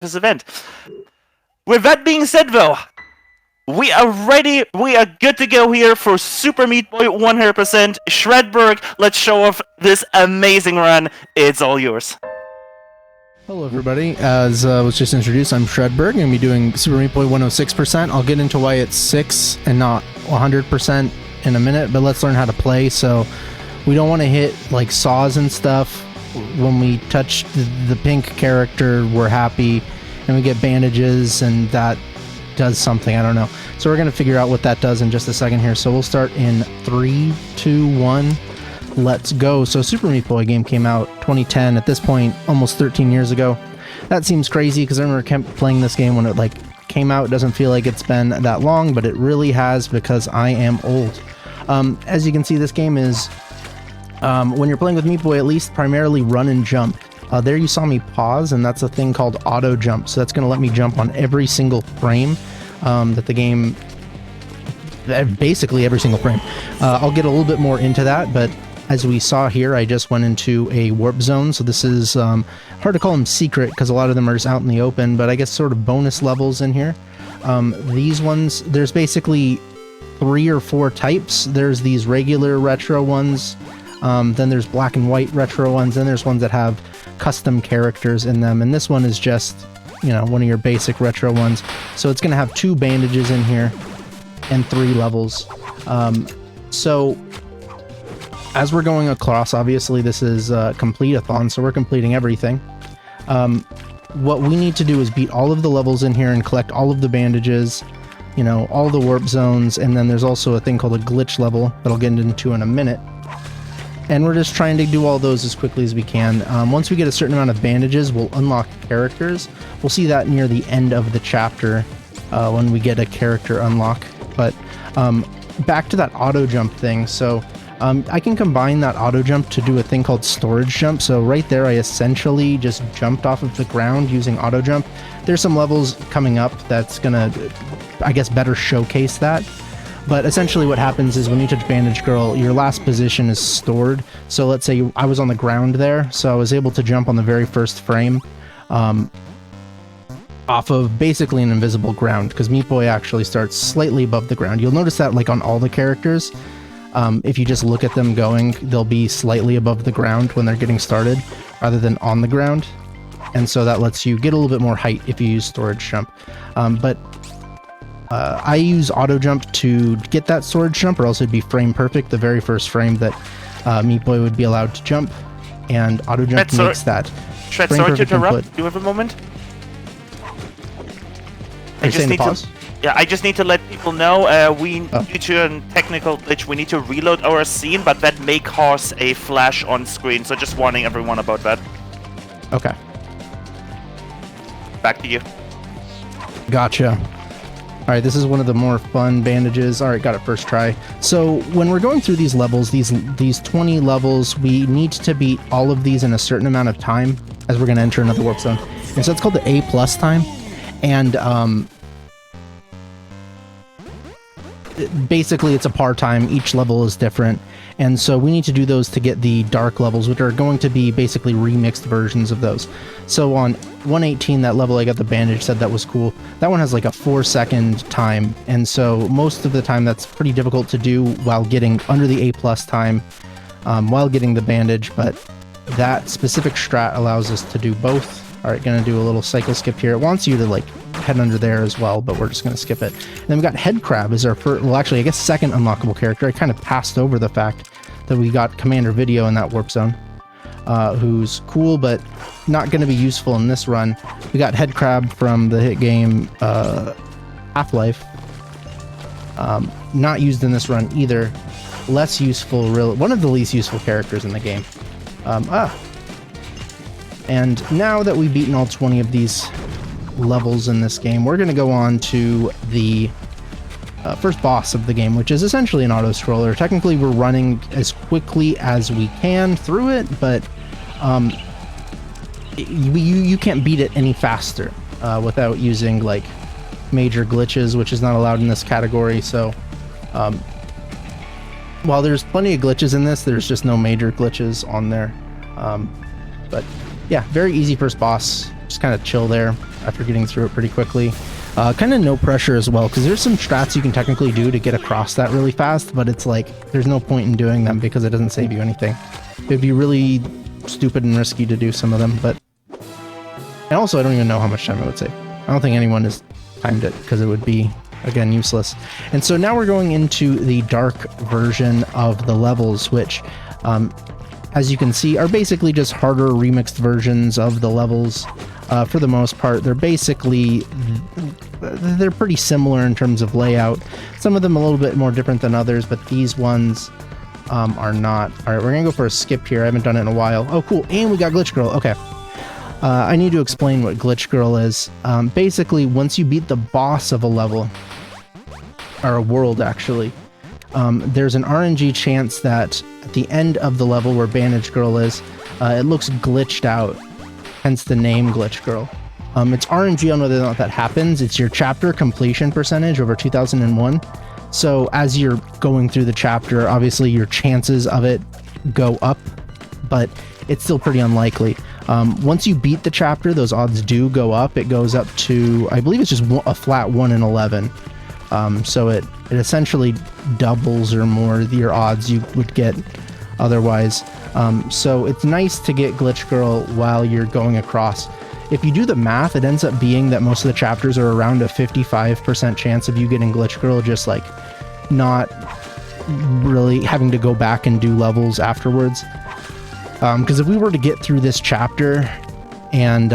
this event. With that being said, though, we are ready. We are good to go here for Super Meat Boy 100%. Shredberg, let's show off this amazing run. It's all yours. Hello everybody, as was just introduced, I'm Shredberg. I'm going to be doing Super Meat Boy 106%. I'll get into why it's 6 and not 100% in a minute, but let's learn how to play. So we don't want to hit like saws and stuff. When we touch the pink character, we're happy, and we get bandages, and that does something, I don't know. So we're going to figure out what that does in just a second here. So we'll start in 3, 2, 1. Let's go. So Super Meat Boy game came out 2010. At this point, almost 13 years ago. That seems crazy because I remember playing this game when it like came out. It doesn't feel like it's been that long, but it really has because I am old. As you can see, this game is, when you're playing with Meat Boy, at least primarily run and jump. There you saw me pause, and that's a thing called auto jump. So that's going to let me jump on every single frame that the game, basically every single frame. I'll get a little bit more into that, but as we saw here, I just went into a warp zone. So this is hard to call them secret because a lot of them are just out in the open, but I guess sort of bonus levels in here. These ones, there's basically 3 or 4 types. There's these regular retro ones, then there's black and white retro ones, then there's ones that have custom characters in them, and this one is just, you know, one of your basic retro ones. So it's going to have 2 bandages in here and 3 levels. So as we're going across, obviously this is Completithon, so we're completing everything. What we need to do is beat all of the levels in here and collect all of the bandages, you know, all the warp zones, and then there's also a thing called a glitch level that I'll get into in a minute. And we're just trying to do all those as quickly as we can. Once we get a certain amount of bandages, we'll unlock characters. We'll see that near the end of the chapter when we get a character unlock. But back to that auto jump thing. So I can combine that auto jump to do a thing called storage jump. So right there, I essentially just jumped off of the ground using auto jump. There's some levels coming up that's gonna, I guess, better showcase that. But essentially what happens is when you touch Bandage Girl, your last position is stored. So let's say I was on the ground there, so I was able to jump on the very first frame off of basically an invisible ground, because Meat Boy actually starts slightly above the ground. You'll notice that like on all the characters, if you just look at them going, they'll be slightly above the ground when they're getting started, rather than on the ground. And so that lets you get a little bit more height if you use storage jump. I use auto jump to get that storage jump, or else it'd be frame perfect, the very first frame that Meat Boy would be allowed to jump, and auto jump makes that Shred, frame sorry to perfect interrupt. input. Do you have a moment? I just need pause. Yeah, I just need to let people know due to a technical glitch, we need to reload our scene, but that may cause a flash on screen. So just warning everyone about that. Okay. Back to you. Gotcha. Alright, this is one of the more fun bandages. Alright, got it first try. So when we're going through these levels, these 20 levels, we need to beat all of these in a certain amount of time, as we're going to enter another warp zone. And so it's called the A+ time. And basically it's a par time. Each level is different. And so we need to do those to get the dark levels, which are going to be basically remixed versions of those. So on 118, that level I got the bandage, said that was cool. That one has like a 4-second time. And so most of the time that's pretty difficult to do while getting under the A+ time, while getting the bandage. But that specific strat allows us to do both. All right, gonna do a little cycle skip here. It wants you to like head under there as well, but we're just gonna skip it. And then we got Head Crab as our first, well actually I guess second unlockable character. I kind of passed over the fact that we got Commander Video in that warp zone, who's cool but not gonna be useful in this run. We got Head Crab from the hit game Half-Life. Not used in this run either. Less useful, one of the least useful characters in the game. And now that we've beaten all 20 of these levels in this game, we're going to go on to the first boss of the game, which is essentially an auto-scroller. Technically, we're running as quickly as we can through it, but you can't beat it any faster without using like major glitches, which is not allowed in this category. So while there's plenty of glitches in this, there's just no major glitches on there. But yeah, very easy first boss. Just just kind of chill there after getting through it pretty quickly. Kind of no pressure as well, because there's some strats you can technically do to get across that really fast, but it's like there's no point in doing them because it doesn't save you anything. It'd be really stupid and risky to do some of them, but... And also, I don't even know how much time it would save. I don't think anyone has timed it, because it would be, again, useless. And so now we're going into the dark version of the levels, which, as you can see, are basically just harder remixed versions of the levels. For the most part, they're basically... They're pretty similar in terms of layout. Some of them a little bit more different than others, but these ones are not. All right, we're going to go for a skip here. I haven't done it in a while. Oh, cool. And we got Glitch Girl. Okay. I need to explain what Glitch Girl is. Basically, once you beat the boss of a level, or a world actually, there's an RNG chance that at the end of the level where Bandage Girl is, it looks glitched out, hence the name Glitch Girl. It's RNG on whether or not that happens. It's your chapter completion percentage over 2001. So as you're going through the chapter, obviously your chances of it go up, but it's still pretty unlikely. Once you beat the chapter, those odds do go up. It goes up to, I believe it's just a flat 1 in 11. So it essentially doubles or more your odds you would get otherwise. So it's nice to get Glitch Girl while you're going across. If you do the math, it ends up being that most of the chapters are around a 55% chance of you getting Glitch Girl, just like not really having to go back and do levels afterwards. Because if we were to get through this chapter and...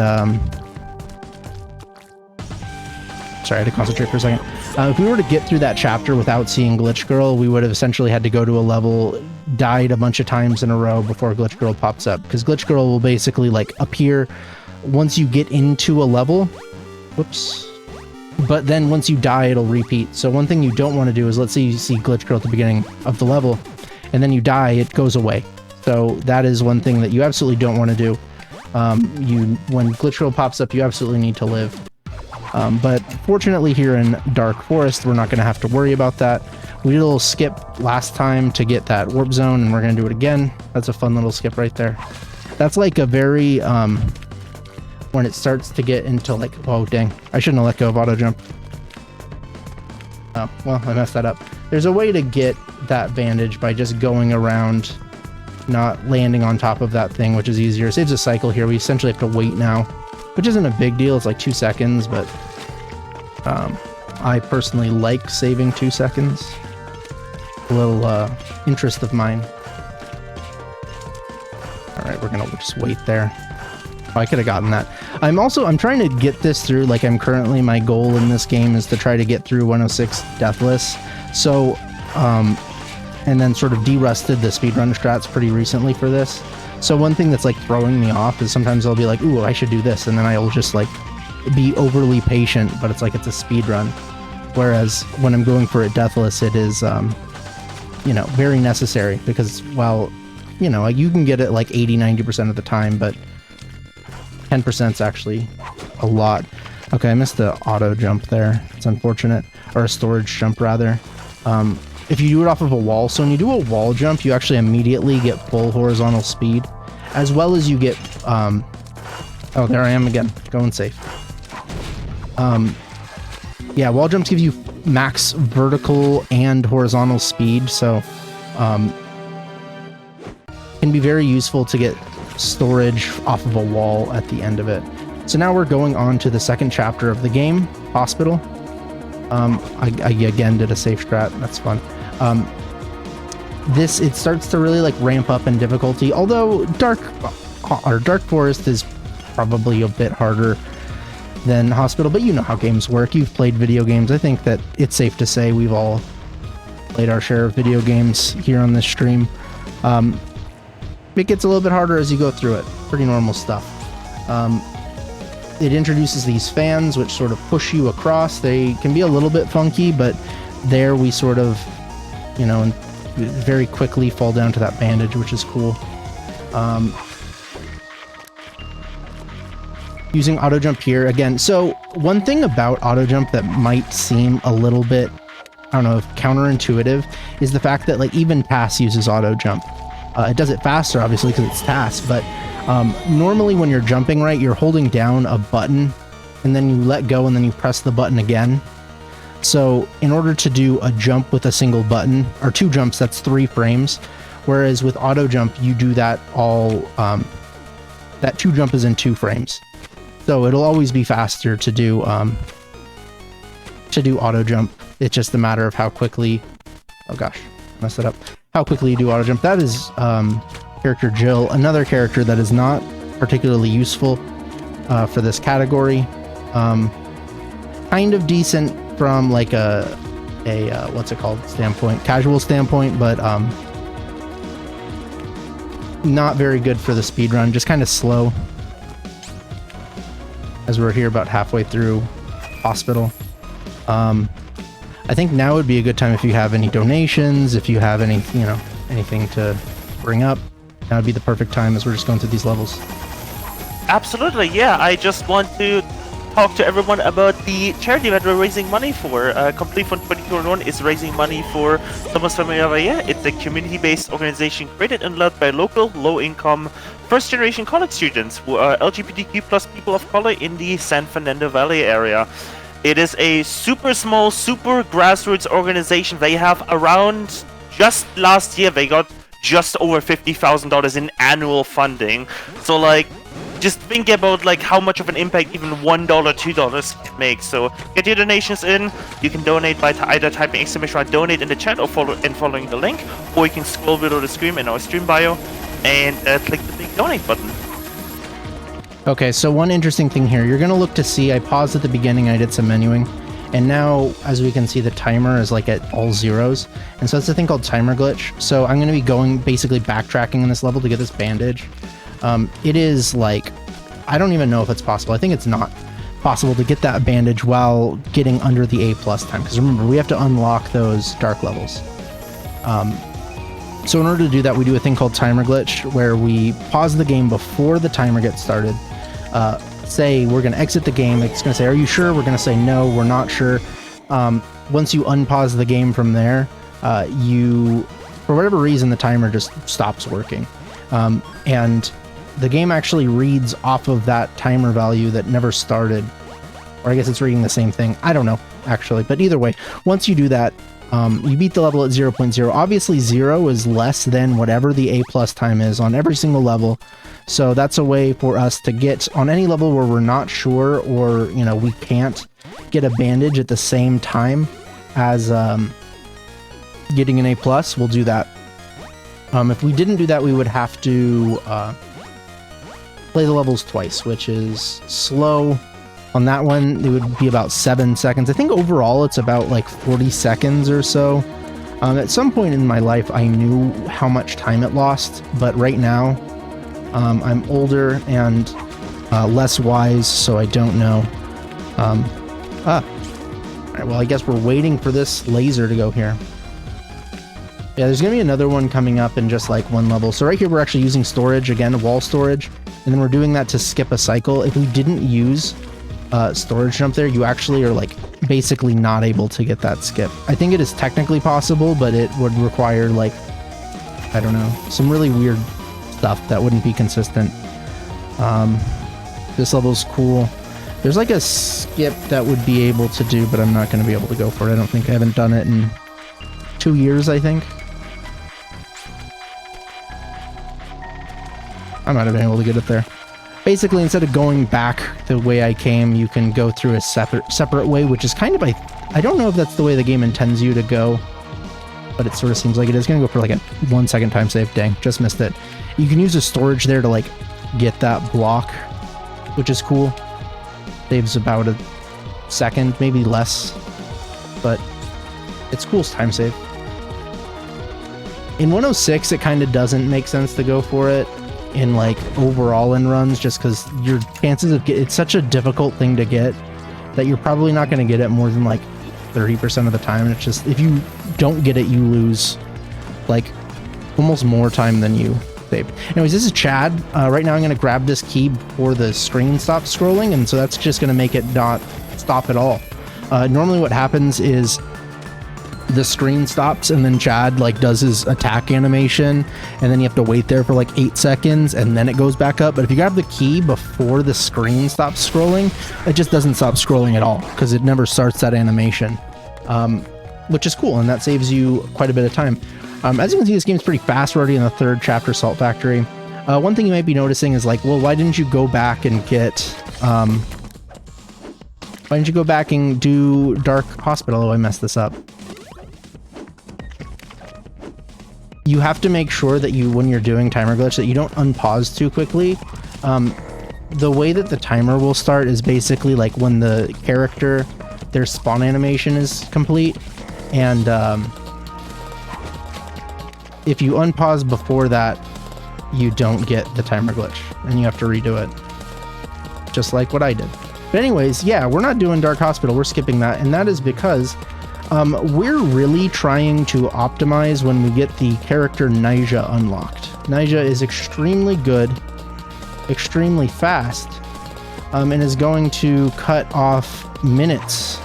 sorry, I had to concentrate for a second. If we were to get through that chapter without seeing Glitch Girl, we would have essentially had to go to a level, died a bunch of times in a row before Glitch Girl pops up. Because Glitch Girl will basically like appear once you get into a level. Whoops. But then once you die, it'll repeat. So one thing you don't want to do is, let's say you see Glitch Girl at the beginning of the level, and then you die, it goes away. So that is one thing that you absolutely don't want to do. When Glitch Girl pops up, you absolutely need to live. But fortunately here in Dark Forest, we're not going to have to worry about that. We did a little skip last time to get that warp zone, and we're going to do it again. That's a fun little skip right there. That's like a very... when it starts to get into like... Oh, dang. I shouldn't have let go of auto jump. Oh, well, I messed that up. There's a way to get that bandage by just going around, not landing on top of that thing, which is easier. It saves a cycle here. We essentially have to wait now, which isn't a big deal. It's like 2 seconds, but I personally like saving 2 seconds. A little interest of mine. All right, we're gonna just wait there. Oh, I could have gotten that. I'm trying to get this through. Like, I'm currently, my goal in this game is to try to get through 106 deathless. So, and then sort of de-rusted the speedrun strats pretty recently for this. So one thing that's like throwing me off is sometimes I'll be like, ooh, I should do this, and then I'll just like be overly patient, but it's like it's a speed run. Whereas when I'm going for it deathless, it is, you know, very necessary, because while, you know, you can get it like 80-90% of the time, but 10% is actually a lot. Okay, I missed the auto jump there. It's unfortunate. Or a storage jump, rather. If you do it off of a wall, so when you do a wall jump, you actually immediately get full horizontal speed, as well as you get, oh, there I am again, going safe. Yeah, wall jumps give you max vertical and horizontal speed, so, can be very useful to get storage off of a wall at the end of it. So now we're going on to the second chapter of the game, Hospital. I again did a safe strat. That's fun. It starts to really like ramp up in difficulty, although Dark Forest is probably a bit harder than Hospital, but you know how games work. You've played video games. I think that it's safe to say we've all played our share of video games here on this stream. It gets a little bit harder as you go through it. Pretty normal stuff. It introduces these fans which sort of push you across. They can be a little bit funky, but there we sort of, you know, very quickly fall down to that bandage, which is cool. Using auto jump here again. So one thing about auto jump that might seem a little bit, I don't know, counterintuitive, is the fact that like even Pass uses auto jump. It does it faster, obviously, because it's task, but normally when you're jumping, right, you're holding down a button, and then you let go, and then you press the button again. So in order to do a jump with a single button, or 2 jumps, that's 3 frames, whereas with auto jump, you do that all, that 2 jump is in 2 frames. So it'll always be faster to do auto jump. It's just a matter of how quickly, oh gosh, messed it up, how quickly you do auto jump. That is character Jill, another character that is not particularly useful for this category. Kind of decent from like a what's it called standpoint, casual standpoint, but not very good for the speedrun, just kind of slow, as we're here about halfway through Hospital. I think now would be a good time if you have any donations, if you have any, you know, anything to bring up. That would be the perfect time as we're just going through these levels. Absolutely, yeah. I just want to talk to everyone about the charity that we're raising money for. Completithon 2021 is raising money for Somos Familia. It's a community-based organization created and led by local, low-income, first-generation college students who are LGBTQ plus people of color in the San Fernando Valley area. It is a super small, super grassroots organization. They have around, just last year, they got just over $50,000 in annual funding. So, like, just think about like how much of an impact even $1, $2 can make. So get your donations in. You can donate by either typing !donate in the chat or following the link, or you can scroll below the screen in our stream bio and click the big donate button. Okay, so one interesting thing here, you're gonna look to see, I paused at the beginning, I did some menuing, and now, as we can see, the timer is like at all zeros, and so that's a thing called timer glitch. So I'm gonna be going, basically backtracking in this level to get this bandage. It is like, I don't even know if it's possible, I think it's not possible to get that bandage while getting under the A+ time, because remember, we have to unlock those dark levels. So in order to do that, we do a thing called timer glitch, where we pause the game before the timer gets started. Say we're going to exit the game, it's going to say, are you sure? We're going to say, no, we're not sure. Once you unpause the game from there, for whatever reason, the timer just stops working. And the game actually reads off of that timer value that never started. Or I guess it's reading the same thing. I don't know, actually. But either way, once you do that, you beat the level at 0.0. Obviously, 0 is less than whatever the A+ time is on every single level. So that's a way for us to get on any level where we're not sure, or, you know, we can't get a bandage at the same time as getting an A+, we'll do that. If we didn't do that, we would have to play the levels twice, which is slow. On that one, it would be about 7 seconds. I think overall it's about like 40 seconds or so. At some point in my life, I knew how much time it lost, but right now, I'm older and less wise, so I don't know. Alright, well, I guess we're waiting for this laser to go here. Yeah, there's going to be another one coming up in just like one level. So right here, we're actually using storage, again, wall storage, and then we're doing that to skip a cycle. If we didn't use storage jump there, you actually are like basically not able to get that skip. I think it is technically possible, but it would require like, I don't know, some really weird stuff that wouldn't be consistent. This level's cool. There's like a skip that would be able to do, but I'm not going to be able to go for it. I don't think. I haven't done it in 2 years, I think. I might have been able to get it there. Basically, instead of going back the way I came, you can go through a separate way, which is kind of I don't know if that's the way the game intends you to go, but it sort of seems like it is. Going to go for like a 1 second time save. Dang, just missed it. You can use a storage there to like get that block, which is cool. Saves about a second, maybe less, but it's cool time save. In 106, it kind of doesn't make sense to go for it in like overall in runs, just because your chances of it's such a difficult thing to get that you're probably not going to get it more than like 30% of the time. And it's just, if you don't get it, you lose like almost more time than you saved. Anyways, this is Chad. Right now I'm going to grab this key before the screen stops scrolling, and so that's just going to make it not stop at all. Normally what happens is the screen stops and then Chad like does his attack animation, and then you have to wait there for like 8 seconds and then it goes back up. But if you grab the key before the screen stops scrolling, it just doesn't stop scrolling at all because it never starts that animation, which is cool, and that saves you quite a bit of time. As you can see, this game's pretty fast. We're already in the 3rd chapter, Salt Factory. One thing you might be noticing is like, well, why didn't you go back and get why didn't you go back and do Dark Hospital? Oh, I messed this up. You have to make sure that you, when you're doing timer glitch, that you don't unpause too quickly. The way that the timer will start is basically like when the character, their spawn animation is complete, and if you unpause before that, you don't get the timer glitch, and you have to redo it, just like what I did. But anyways, yeah, we're not doing Dark Hospital, we're skipping that, and that is because we're really trying to optimize when we get the character Nyjah unlocked. Nyjah is extremely good, extremely fast, and is going to cut off minutes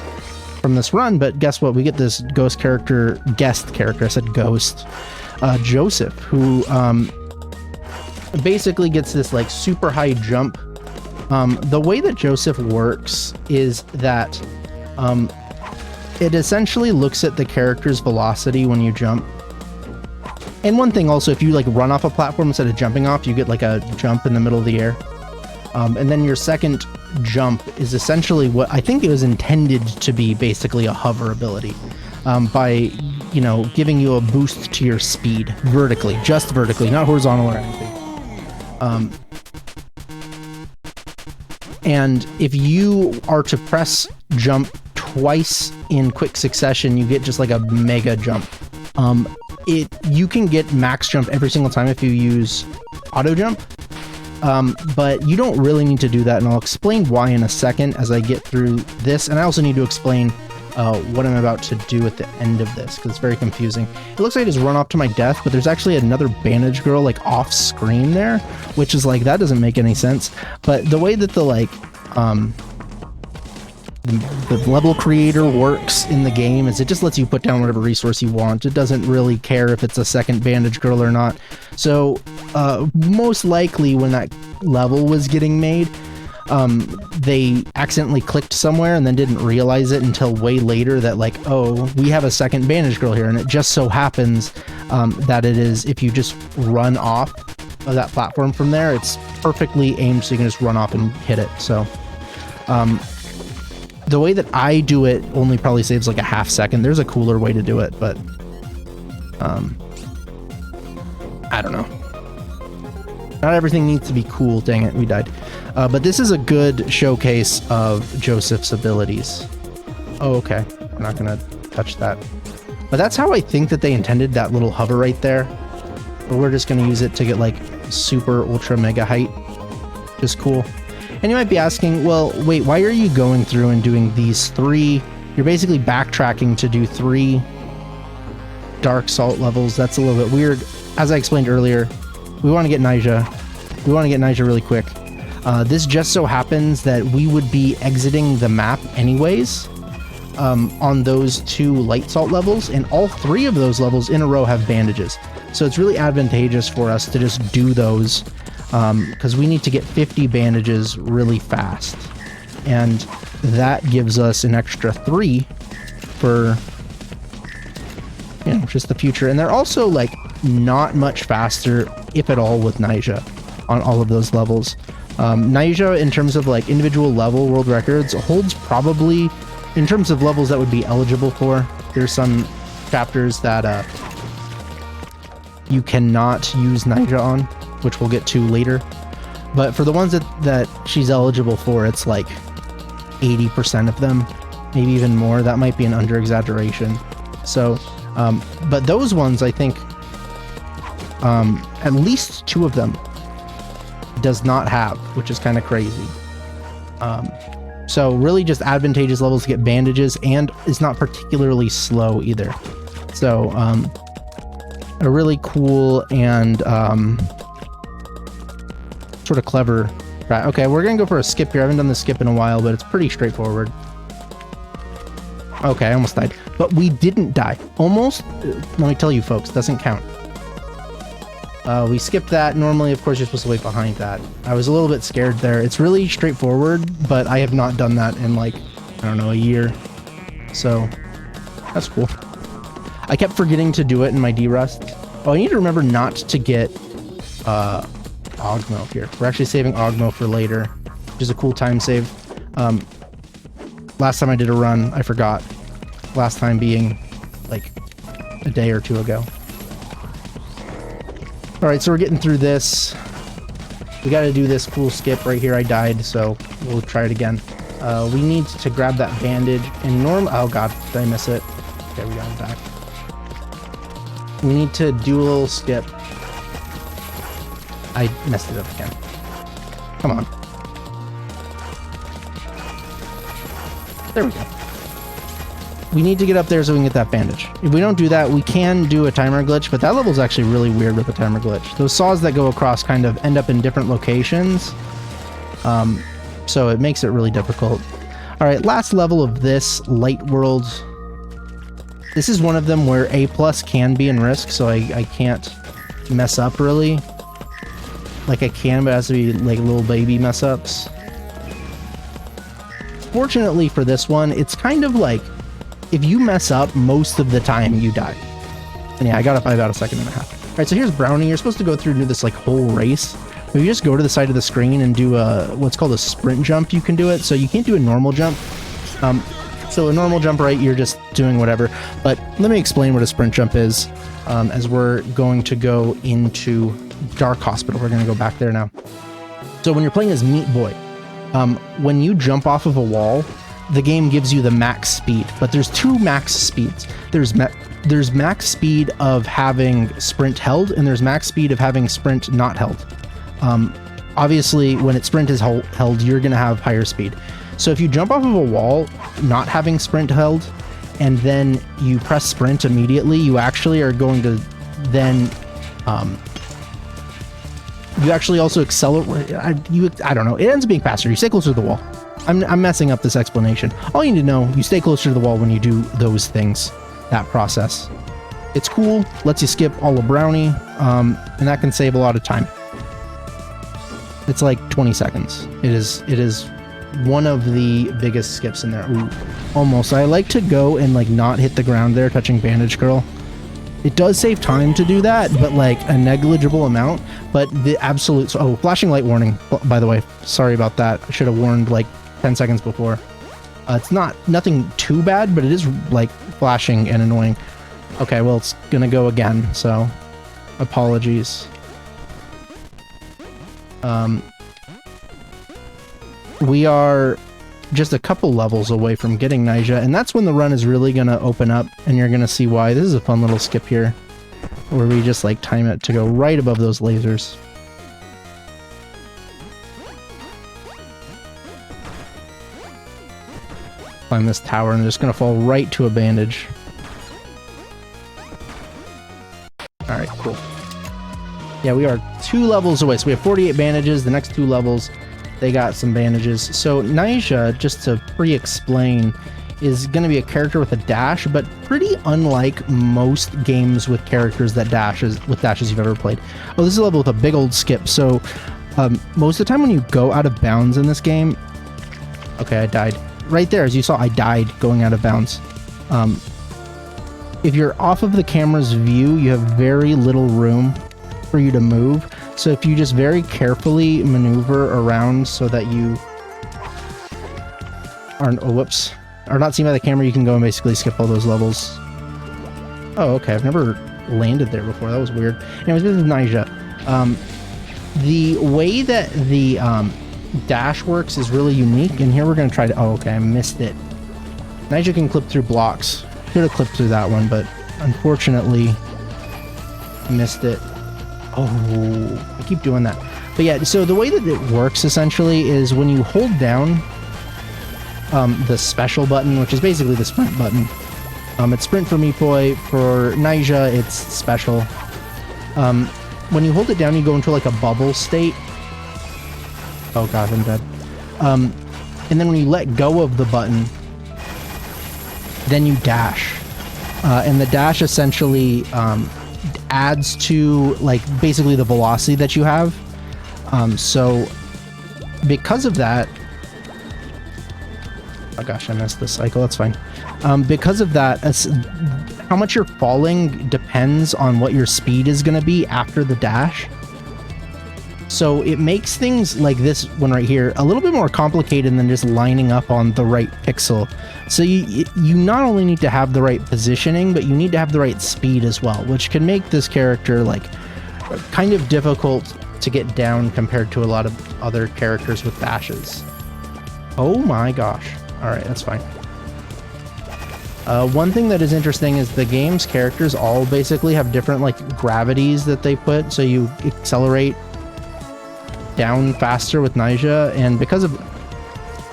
from this run. But guess what? We get this guest character, I said ghost, Joseph, who basically gets this like super high jump. The way that Joseph works is that it essentially looks at the character's velocity when you jump. And one thing also, if you like run off a platform instead of jumping off, you get like a jump in the middle of the air. And then your second jump is essentially what I think it was intended to be, basically a hover ability, by, you know, giving you a boost to your speed vertically, just vertically, not horizontal or anything. And if you are to press jump twice in quick succession, you get just like a mega jump. You can get max jump every single time if you use auto jump, but you don't really need to do that, and I'll explain why in a second as I get through this. And I also need to explain what I'm about to do at the end of this, because it's very confusing. It looks like I just run off to my death, but there's actually another bandage girl like off screen there, which is like, that doesn't make any sense. But the way that the like the level creator works in the game is it just lets you put down whatever resource you want. It doesn't really care if it's a second bandage girl or not. So most likely when that level was getting made, they accidentally clicked somewhere and then didn't realize it until way later that like, oh, we have a second bandage girl here. And it just so happens that it is, if you just run off of that platform from there, it's perfectly aimed so you can just run off and hit it. So the way that I do it only probably saves like a half second. There's a cooler way to do it, but I don't know. Not everything needs to be cool. Dang it, we died. But this is a good showcase of Joseph's abilities. Oh, okay. We're not going to touch that. But that's how I think that they intended that little hover right there. But we're just going to use it to get like super ultra mega height. Just cool. And you might be asking, well, wait, why are you going through and doing these 3? You're basically backtracking to do 3 dark salt levels. That's a little bit weird. As I explained earlier, we want to get Nyjah. We want to get Nyjah really quick. This just so happens that we would be exiting the map anyways on those 2 light salt levels, and all 3 of those levels in a row have bandages. So it's really advantageous for us to just do those because we need to get 50 bandages really fast. And that gives us an extra 3 for, you know, just the future. And they're also like not much faster, if at all, with Nyjah on all of those levels. Nyjah, in terms of like individual level world records, holds probably, in terms of levels that would be eligible for, there's some chapters that you cannot use Nyjah on, which we'll get to later. But for the ones that she's eligible for, it's like 80% of them, maybe even more. That might be an under exaggeration. So, but those ones, I think, at least 2 of them does not have, which is kind of crazy. So really just advantageous levels to get bandages, and is not particularly slow either. So a really cool and sort of clever. Okay, we're gonna go for a skip here. I haven't done the skip in a while, but it's pretty straightforward. Okay, I almost died. But we didn't die. Almost. Let me tell you, folks, doesn't count. We skipped that. Normally, of course, you're supposed to wait behind that. I was a little bit scared there. It's really straightforward, but I have not done that in, like, I don't know, a year. So, that's cool. I kept forgetting to do it in my D-Rust. Oh, I need to remember not to get Ogmo here. We're actually saving Ogmo for later, which is a cool time save. Last time I did a run, I forgot. Last time being, like, a day or two ago. Alright, so we're getting through this. We gotta do this cool skip right here. I died, so we'll try it again. We need to grab that bandage and oh god, did I miss it? Okay, we got it back. We need to do a little skip. I messed it up again. Come on. There we go. We need to get up there so we can get that bandage. If we don't do that, we can do a timer glitch, but that level's actually really weird with a timer glitch. Those saws that go across kind of end up in different locations. So it makes it really difficult. All right, last level of this Light World. This is one of them where A+ can be in risk, so I can't mess up really. Like I can, but it has to be like little baby mess ups. Fortunately for this one, it's kind of like if you mess up most of the time, you die. And yeah, I got up by about a second and a half. All right, so here's Brownie. You're supposed to go through and do this like whole race. If you just go to the side of the screen and do what's called a sprint jump, you can do it. So you can't do a normal jump. So a normal jump, right, you're just doing whatever. But let me explain what a sprint jump is as we're going to go into Dark Hospital. We're going to go back there now. So when you're playing as Meat Boy, when you jump off of a wall, the game gives you the max speed, but there's two max speeds. There's max speed of having sprint held, and there's max speed of having sprint not held. Obviously, when sprint is held, you're going to have higher speed. So if you jump off of a wall, not having sprint held, and then you press sprint immediately, you actually are going to then... you actually also accelerate. I don't know. It ends up being faster. You stay closer to the wall. I'm messing up this explanation. All you need to know, you stay closer to the wall when you do those things. That process. It's cool. Lets you skip all of Brownie. And that can save a lot of time. It's like 20 seconds. It is one of the biggest skips in there. Ooh, almost. I like to go and like not hit the ground there, touching Bandage Girl. It does save time to do that, but like a negligible amount. But the absolute... Oh, flashing light warning, by the way. Sorry about that. I should have warned like 10 seconds before. It's nothing too bad, but it is like flashing and annoying. Okay, well, it's gonna go again, so apologies. We are just a couple levels away from getting Nyjah, and that's when the run is really gonna open up, and you're gonna see why. This is a fun little skip here, where we just like time it to go right above those lasers. Climb this tower, and they're just gonna fall right to a bandage. Alright, cool. Yeah, we are 2 levels away, so we have 48 bandages. The next 2 levels, they got some bandages. So Nyjah, just to pre-explain, is going to be a character with a dash, but pretty unlike most games with characters that dashes you've ever played. Oh, this is a level with a big old skip. So most of the time when you go out of bounds in this game... Okay, I died. Right there, as you saw, I died going out of bounds. If you're off of the camera's view, you have very little room for you to move. So if you just very carefully maneuver around so that you aren't... Oh, whoops. Are not seen by the camera, you can go and basically skip all those levels. Oh, okay. I've never landed there before. That was weird. Anyways, this is Nyjah. The way that the dash works is really unique, and here we're going to try to... Oh, okay. I missed it. Nyjah can clip through blocks. Could have clipped through that one, but unfortunately missed it. Oh, I keep doing that. But yeah, so the way that it works essentially is when you hold down the special button, which is basically the sprint button. It's sprint for Meat Boy. For Nyjah, it's special. When you hold it down, you go into like a bubble state. Oh god, I'm dead. And then when you let go of the button, then you dash. And the dash essentially adds to like basically the velocity that you have. So because of that, oh gosh, I missed the cycle. That's fine. Because of that, how much you're falling depends on what your speed is going to be after the dash. So it makes things like this one right here a little bit more complicated than just lining up on the right pixel. So you not only need to have the right positioning, but you need to have the right speed as well, which can make this character like kind of difficult to get down compared to a lot of other characters with dashes. Oh my gosh. All right, that's fine. One thing that is interesting is the game's characters all basically have different like gravities that they put, so you accelerate down faster with Nyjah, and because of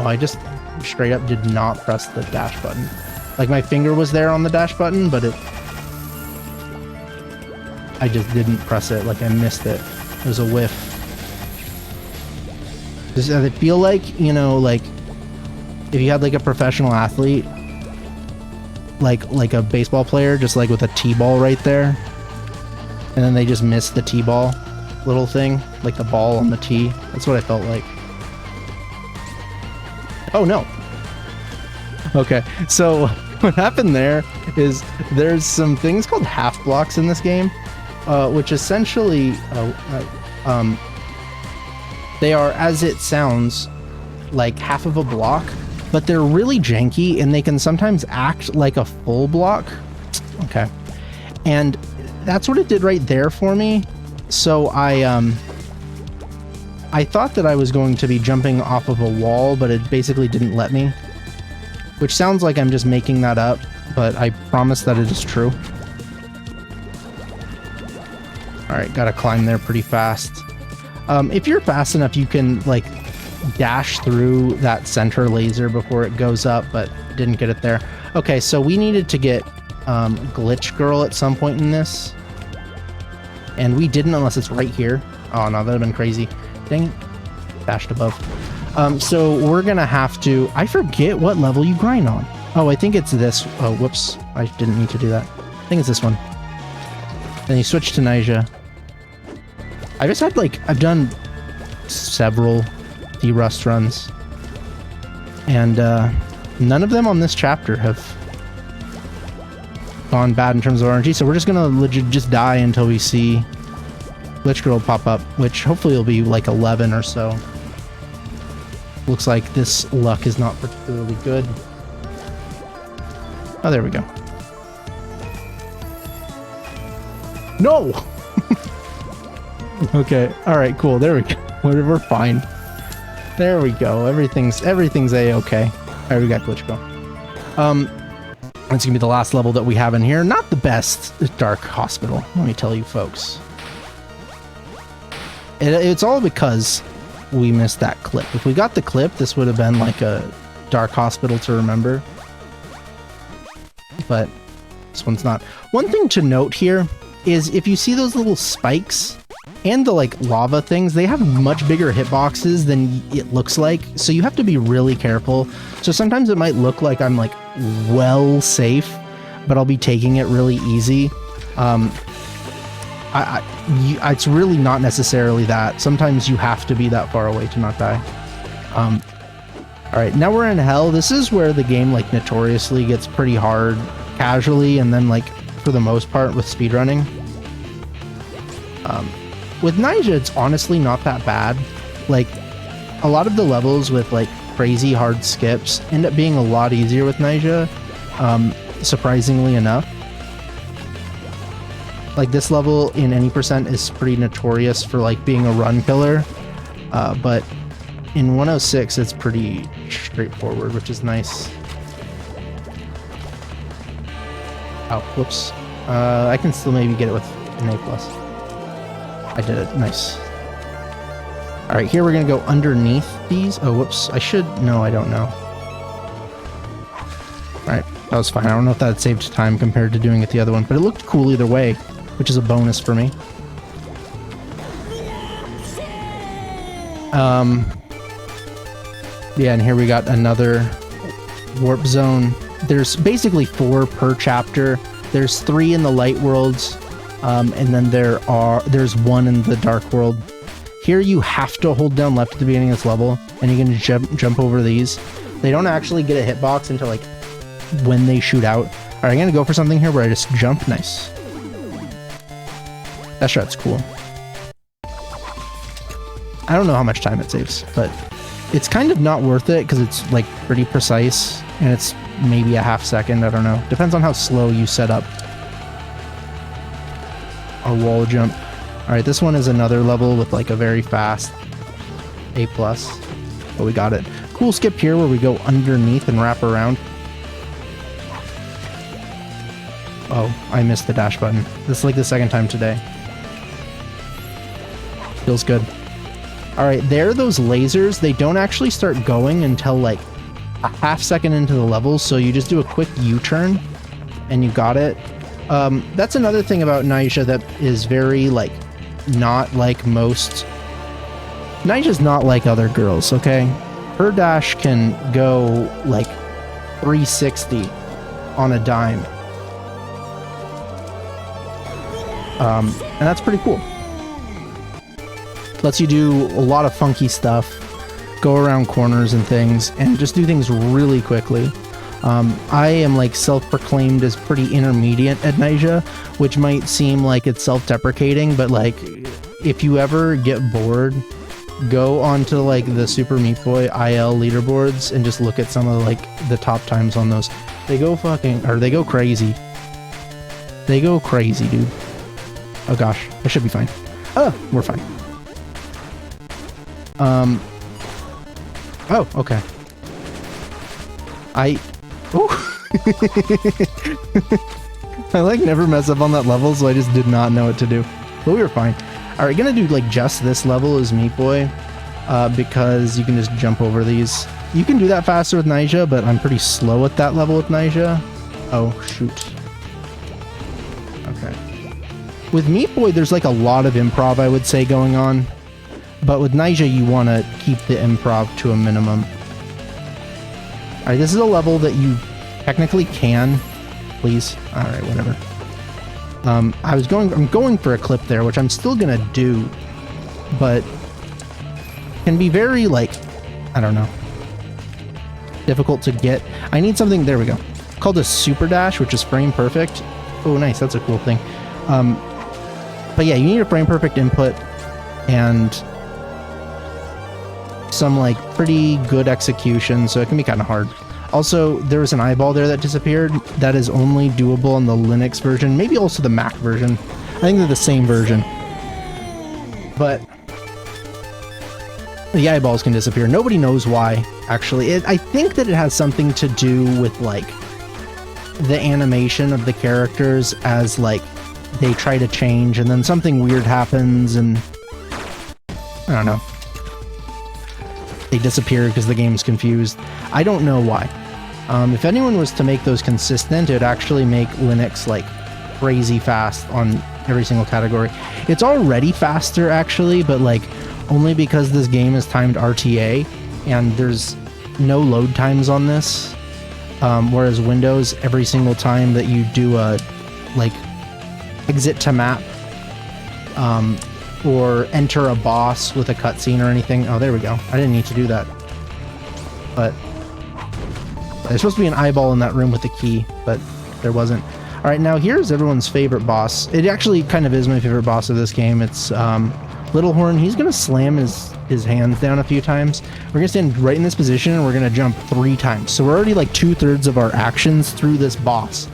I just straight up did not press the dash button. Like my finger was there on the dash button, but I just didn't press it. Like I missed it. It was a whiff. Does it feel like, you know, like if you had like a professional athlete, like a baseball player, just like with a T-ball right there, and then they just missed the T-ball little thing, like the ball on the tee. That's what I felt like. Oh no. Okay, so what happened there is there's some things called half blocks in this game, which essentially they are, as it sounds, like half of a block, but they're really janky and they can sometimes act like a full block. Okay, and that's what it did right there for me. So I thought that I was going to be jumping off of a wall, but it basically didn't let me, which sounds like I'm just making that up, but I promise that it is true. All right, gotta climb there pretty fast. If you're fast enough, you can like dash through that center laser before it goes up, but didn't get it there. Okay, so we needed to get Glitch Girl at some point in this, and we didn't unless it's right here. Oh no, that'd have been crazy. Dang it. Dashed above. So we're gonna have to, I forget what level you grind on. Oh, I think it's this. Oh, whoops. I didn't need to do that. I think it's this one. Then you switch to Nyjah. I just had like, I've done several D-Rust runs, and none of them on this chapter have gone bad in terms of RNG, so we're just gonna legit just die until we see Glitch Girl pop up, which hopefully will be like 11 or so. Looks like this luck is not particularly good. Oh, there we go. No! Okay, alright, cool, there we go. We're fine. There we go, everything's a-okay. Alright, we got Glitch Girl. That's gonna be the last level that we have in here. Not the best Dark Hospital, let me tell you folks. It's all because we missed that clip. If we got the clip, this would have been like a Dark Hospital to remember. But this one's not. One thing to note here is if you see those little spikes and the like lava things, they have much bigger hitboxes than it looks like. So you have to be really careful. So sometimes it might look like I'm like well safe, but I'll be taking it really easy. It's really not necessarily that. Sometimes you have to be that far away to not die. All right, now we're in hell. This is where the game like notoriously gets pretty hard casually, and then like for the most part with speedrunning. With Nyjah, it's honestly not that bad. Like a lot of the levels with like crazy hard skips end up being a lot easier with Nyjah, surprisingly enough. Like this level in any percent is pretty notorious for like being a run killer, but in 106 it's pretty straightforward, which is nice. Oh, whoops. I can still maybe get it with an A+. I did it, nice. All right, here we're gonna go underneath these. Oh, whoops, I should, no, I don't know. All right, that was fine. I don't know if that saved time compared to doing it the other one, but it looked cool either way, which is a bonus for me. Yeah, and here we got another warp zone there's basically 4 per chapter. There's 3 in the light worlds, and then there's 1 in the dark world. Here you have to hold down left at the beginning of this level, and you can jump over these. They don't actually get a hitbox until like when they shoot out. All right, I'm gonna go for something here where I just jump. Nice. That shot's cool. I don't know how much time it saves, but it's kind of not worth it because it's like pretty precise, and it's maybe a half second. I don't know. Depends on how slow you set up our wall jump. All right, this one is another level with like a very fast A+, but we got it. Cool skip here where we go underneath and wrap around. Oh, I missed the dash button. This is like the second time today. Feels good. All right, there, those lasers, they don't actually start going until like a half second into the level, so you just do a quick U-turn and you got it. That's another thing about Nyjah that is very like not like most. Nyjah's not like other girls, okay? Her dash can go like 360 on a dime. And that's pretty cool. Lets you do a lot of funky stuff, go around corners and things, and just do things really quickly. I am like self-proclaimed as pretty intermediate at Nyjah, which might seem like it's self-deprecating, but like if you ever get bored, go onto like the Super Meat Boy IL leaderboards and just look at some of like the top times on those. They go crazy. They go crazy, dude. Oh gosh, I should be fine. Oh, we're fine. Oh, okay. Oh. I like never mess up on that level, so I just did not know what to do. But we were fine. All right, gonna do like just this level as Meat Boy, because you can just jump over these. You can do that faster with Nyjah, but I'm pretty slow at that level with Nyjah. Oh, shoot. Okay. With Meat Boy, there's like a lot of improv, I would say, going on. But with Nyjah, you want to keep the improv to a minimum. Alright, this is a level that you technically can. Please. Alright, whatever. I'm going for a clip there, which I'm still gonna do. But can be very, like, I don't know, difficult to get. I need something, there we go, called a super dash, which is frame perfect. Oh, nice, that's a cool thing. But yeah, you need a frame perfect input and some like pretty good execution, so it can be kind of hard. Also, there was an eyeball there that disappeared. That is only doable on the Linux version, maybe also the Mac version. I think they're the same version. But the eyeballs can disappear. Nobody knows why, actually. I think that it has something to do with like the animation of the characters as like they try to change and then something weird happens and I don't know. They disappear because the game's confused. I don't know why. If anyone was to make those consistent, it would actually make Linux like crazy fast on every single category. It's already faster actually, but like only because this game is timed RTA and there's no load times on this. Whereas Windows, every single time that you do a like exit to map or enter a boss with a cutscene or anything. Oh, there we go. I didn't need to do that. But there's supposed to be an eyeball in that room with the key, but there wasn't. All right, now here's everyone's favorite boss. It actually kind of is my favorite boss of this game. It's Littlehorn. He's going to slam his hands down a few times. We're going to stand right in this position and we're going to jump 3 times. So we're already like 2/3 of our actions through this boss.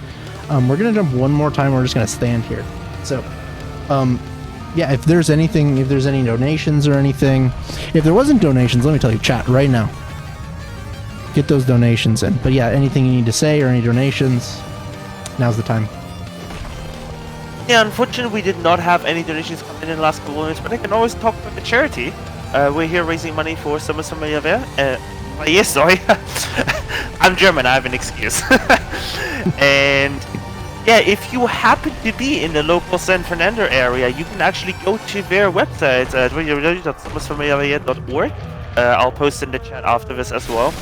We're going to jump one more time. We're just going to stand here. So, yeah, if there's any donations or anything, if there wasn't donations, let me tell you, chat right now. Get those donations in. But yeah, anything you need to say or any donations, now's the time. Yeah, unfortunately, we did not have any donations come in the last couple of minutes, but I can always talk about the charity. We're here raising money for Summer Familia. Yes, sorry. I'm German, I have an excuse. And yeah, if you happen to be in the local San Fernando area, you can actually go to their website at www.summersfamiliavia.org. I'll post in the chat after this as well.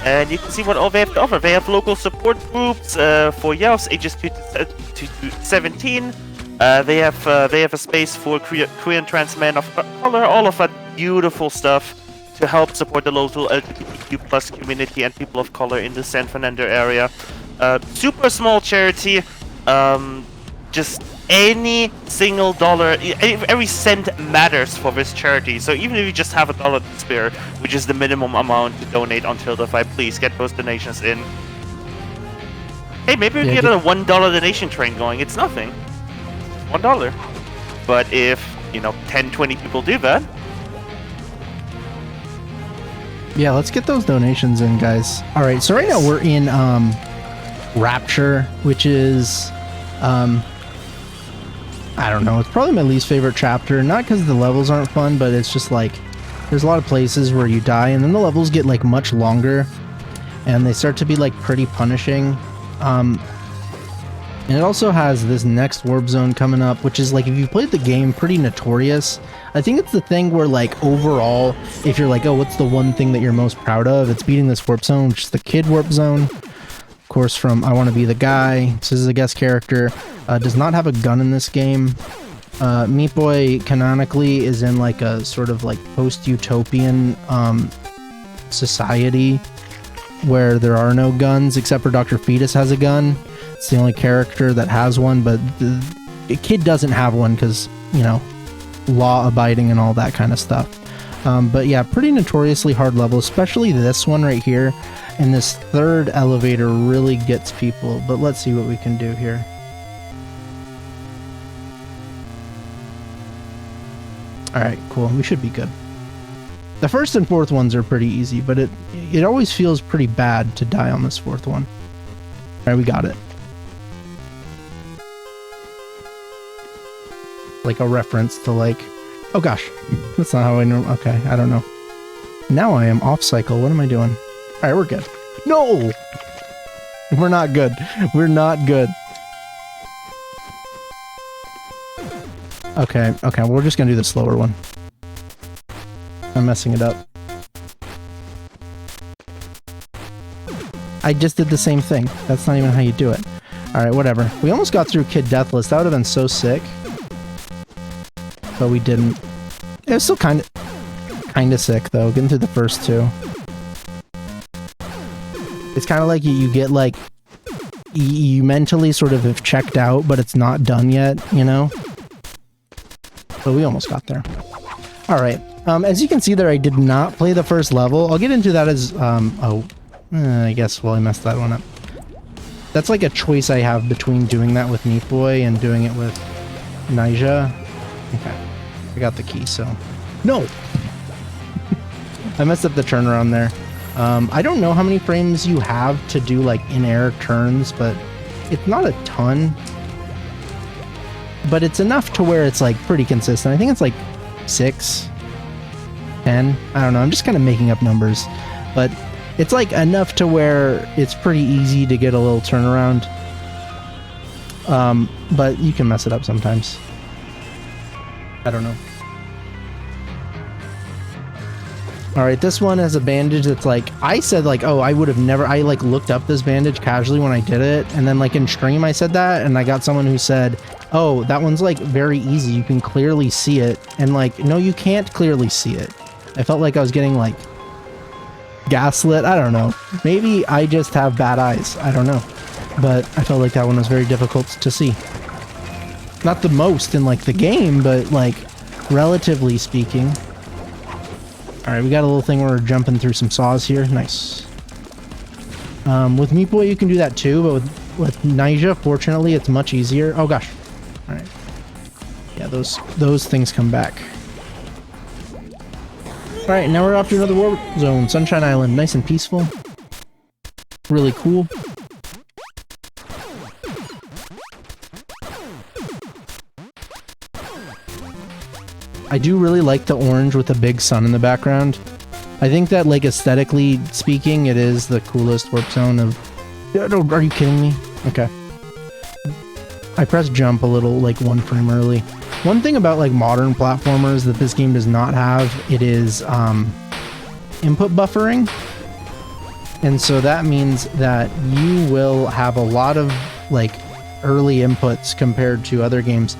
And you can see what all they have to offer. They have local support groups for youths ages 2 to 17. They have a space for Korean trans men of color. All of that beautiful stuff to help support the local LGBTQ plus community and people of color in the San Fernando area. Super small charity. Just any single dollar, every cent matters for this charity. So even if you just have $1 to spare, which is the minimum amount to donate until the fight, please get those donations in. Hey, maybe we can get a $1 donation train going. It's nothing. $1. But if, 10, 20 people do that. Yeah, let's get those donations in, guys. All right, so right now we're in Rapture, which is I don't know, it's probably my least favorite chapter, not because the levels aren't fun, but it's just like there's a lot of places where you die and then the levels get like much longer and they start to be like pretty punishing. And it also has this next warp zone coming up, which is like, if you played the game, pretty notorious. I think it's the thing where like overall, if you're like, oh, what's the one thing that you're most proud of, it's beating this warp zone, which is the kid warp zone. Of course, from I Want to Be the Guy. This is a guest character. Does not have a gun in this game. Meat Boy canonically is in like a sort of like post-utopian society where there are no guns, except for Dr. Fetus has a gun. It's the only character that has one, but the kid doesn't have one because, law-abiding and all that kind of stuff. But yeah, pretty notoriously hard level, especially this one right here. And this third elevator really gets people, but let's see what we can do here. Alright, cool. We should be good. The first and fourth ones are pretty easy, but it always feels pretty bad to die on this fourth one. Alright, we got it. Like a reference to like... Oh gosh, that's not how I know... Okay, I don't know. Now I am off cycle. What am I doing? Alright, we're good. No! We're not good. We're not good. Okay, we're just gonna do the slower one. I'm messing it up. I just did the same thing. That's not even how you do it. Alright, whatever. We almost got through Kid Deathless. That would have been so sick. But we didn't. It was still kind of sick, though, getting through the first two. It's kind of like you get, like... You mentally sort of have checked out, but it's not done yet, But we almost got there. Alright, as you can see there, I did not play the first level. I'll get into that as, I guess, well, I messed that one up. That's like a choice I have between doing that with Meat Boy and doing it with Nyjah. Okay, I got the key, so... No! I messed up the turnaround there. I don't know how many frames you have to do, like, in-air turns, but it's not a ton. But it's enough to where it's, like, pretty consistent. I think it's, like, 6, 10. I don't know. I'm just kind of making up numbers. But it's, like, enough to where it's pretty easy to get a little turnaround. But you can mess it up sometimes. I don't know. Alright, this one has a bandage that's like, I said like, oh, I would have never, I like looked up this bandage casually when I did it, and then like in stream I said that, and I got someone who said, oh, that one's like very easy, you can clearly see it, and like, no, you can't clearly see it. I felt like I was getting like gaslit, I don't know. Maybe I just have bad eyes, I don't know. But I felt like that one was very difficult to see. Not the most in like the game, but like relatively speaking. Alright, we got a little thing where we're jumping through some saws here. Nice. With Meat Boy, you can do that too, but with Nyjah, fortunately, it's much easier. Oh gosh. Alright. Yeah, those things come back. Alright, now we're off to another warp zone. Sunshine Island. Nice and peaceful. Really cool. I do really like the orange with the big sun in the background. I think that, like, aesthetically speaking, it is the coolest warp zone of... Are you kidding me? Okay. I pressed jump a little, like, 1 frame early. One thing about, like, modern platformers that this game does not have, it is, input buffering. And so that means that you will have a lot of like early inputs compared to other games.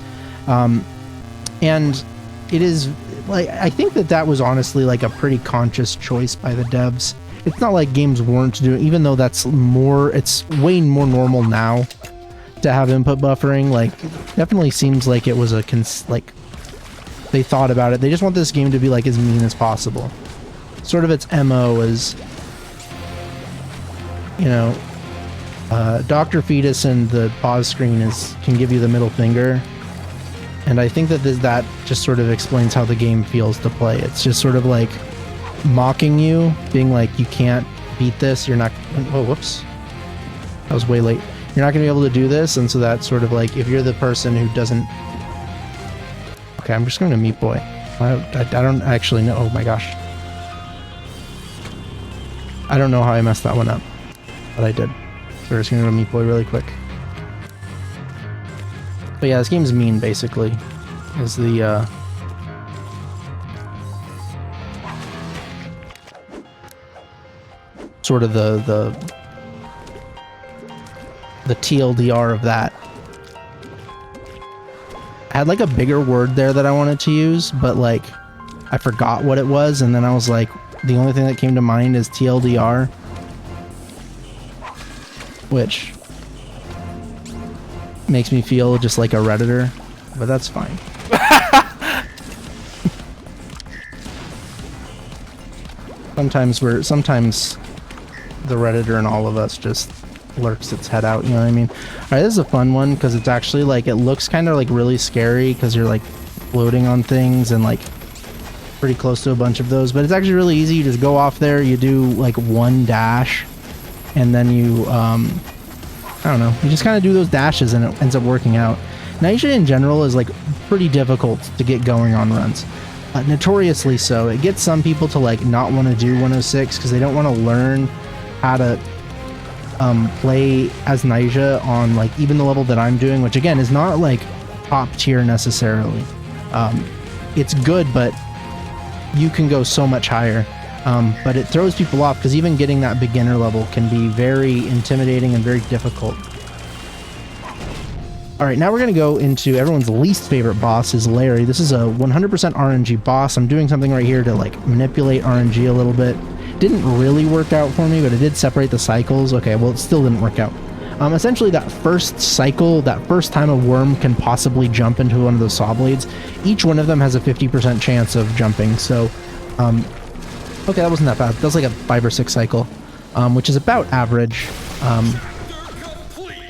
And it is like, I think that was honestly like a pretty conscious choice by the devs. It's not like games weren't doing, even though it's way more normal now to have input buffering. Like, definitely seems like it was like they thought about it. They just want this game to be like as mean as possible. Sort of its MO is, you know, Dr. Fetus and the pause screen can give you the middle finger. And I think that just sort of explains how the game feels to play. It's just sort of like mocking you, being like, you can't beat this, you're not, oh, whoops. That was way late. You're not going to be able to do this, and so that's sort of like, if you're the person who doesn't... Okay, I'm just going to Meat Boy. I don't actually know, oh my gosh. I don't know how I messed that one up, but I did. So we're just going to go Meat Boy really quick. But yeah, this game's mean, basically, is the, sort of the TLDR of that. I had like a bigger word there that I wanted to use, but like, I forgot what it was, and then I was like, the only thing that came to mind is TLDR, which makes me feel just like a Redditor, but that's fine. Sometimes the Redditor in all of us just lurks its head out, you know what I mean? Alright, this is a fun one because it's actually like, it looks kind of like really scary because you're like floating on things and like pretty close to a bunch of those, but it's actually really easy. You just go off there, you do like one dash, and then you I don't know, you just kind of do those dashes and it ends up working out. Naija in general is like pretty difficult to get going on runs. Notoriously so. It gets some people to like not want to do 106 because they don't want to learn how to play as Naija on like even the level that I'm doing, which again is not like top tier necessarily. It's good, but you can go so much higher. But it throws people off because even getting that beginner level can be very intimidating and very difficult. Alright, now we're going to go into everyone's least favorite boss, is Larry. This is a 100% RNG boss. I'm doing something right here to like manipulate RNG a little bit. Didn't really work out for me, but it did separate the cycles. Okay, well, it still didn't work out. Essentially, that first cycle, that first time a worm can possibly jump into one of those saw blades, each one of them has a 50% chance of jumping. So, okay, that wasn't that bad. That was like a 5 or 6 cycle, which is about average.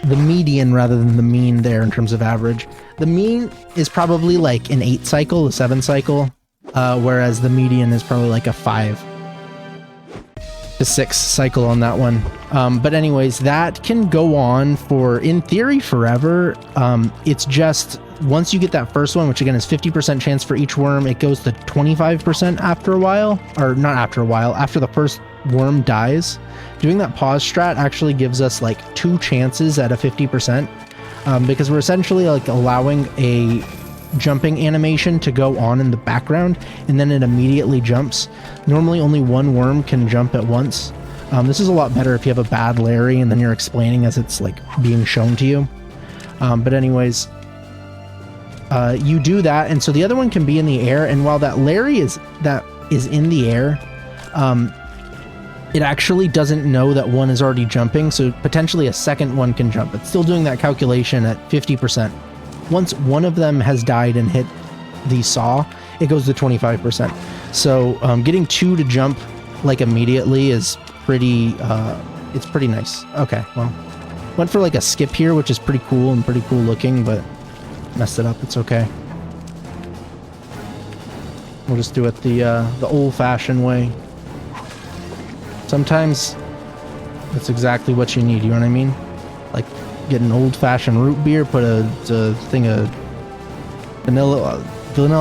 The median rather than the mean there in terms of average. The mean is probably like an 8 cycle, a 7 cycle, whereas the median is probably like a 5 to 6 cycle on that one. But anyways, that can go on for, in theory, forever. It's just, once you get that first one, which again is 50% chance for each worm, it goes to 25% after a while, or not after a while, after the first worm dies. Doing that pause strat actually gives us like 2 chances at a 50%, because we're essentially like allowing a jumping animation to go on in the background, and then it immediately jumps. Normally only one worm can jump at once. This is a lot better if you have a bad Larry and then you're explaining as it's like being shown to you. But anyways, you do that, and so the other one can be in the air, and while that Larry is in the air, it actually doesn't know that one is already jumping, so potentially a second one can jump. It's still doing that calculation at 50%. Once one of them has died and hit the saw, it goes to 25%. So getting 2 to jump like immediately is pretty, it's pretty nice. Okay, well, went for like a skip here, which is pretty cool and pretty cool looking, but messed it up. It's okay. We'll just do it the old-fashioned way. Sometimes that's exactly what you need, you know what I mean? Like, get an old-fashioned root beer, put a thing of vanilla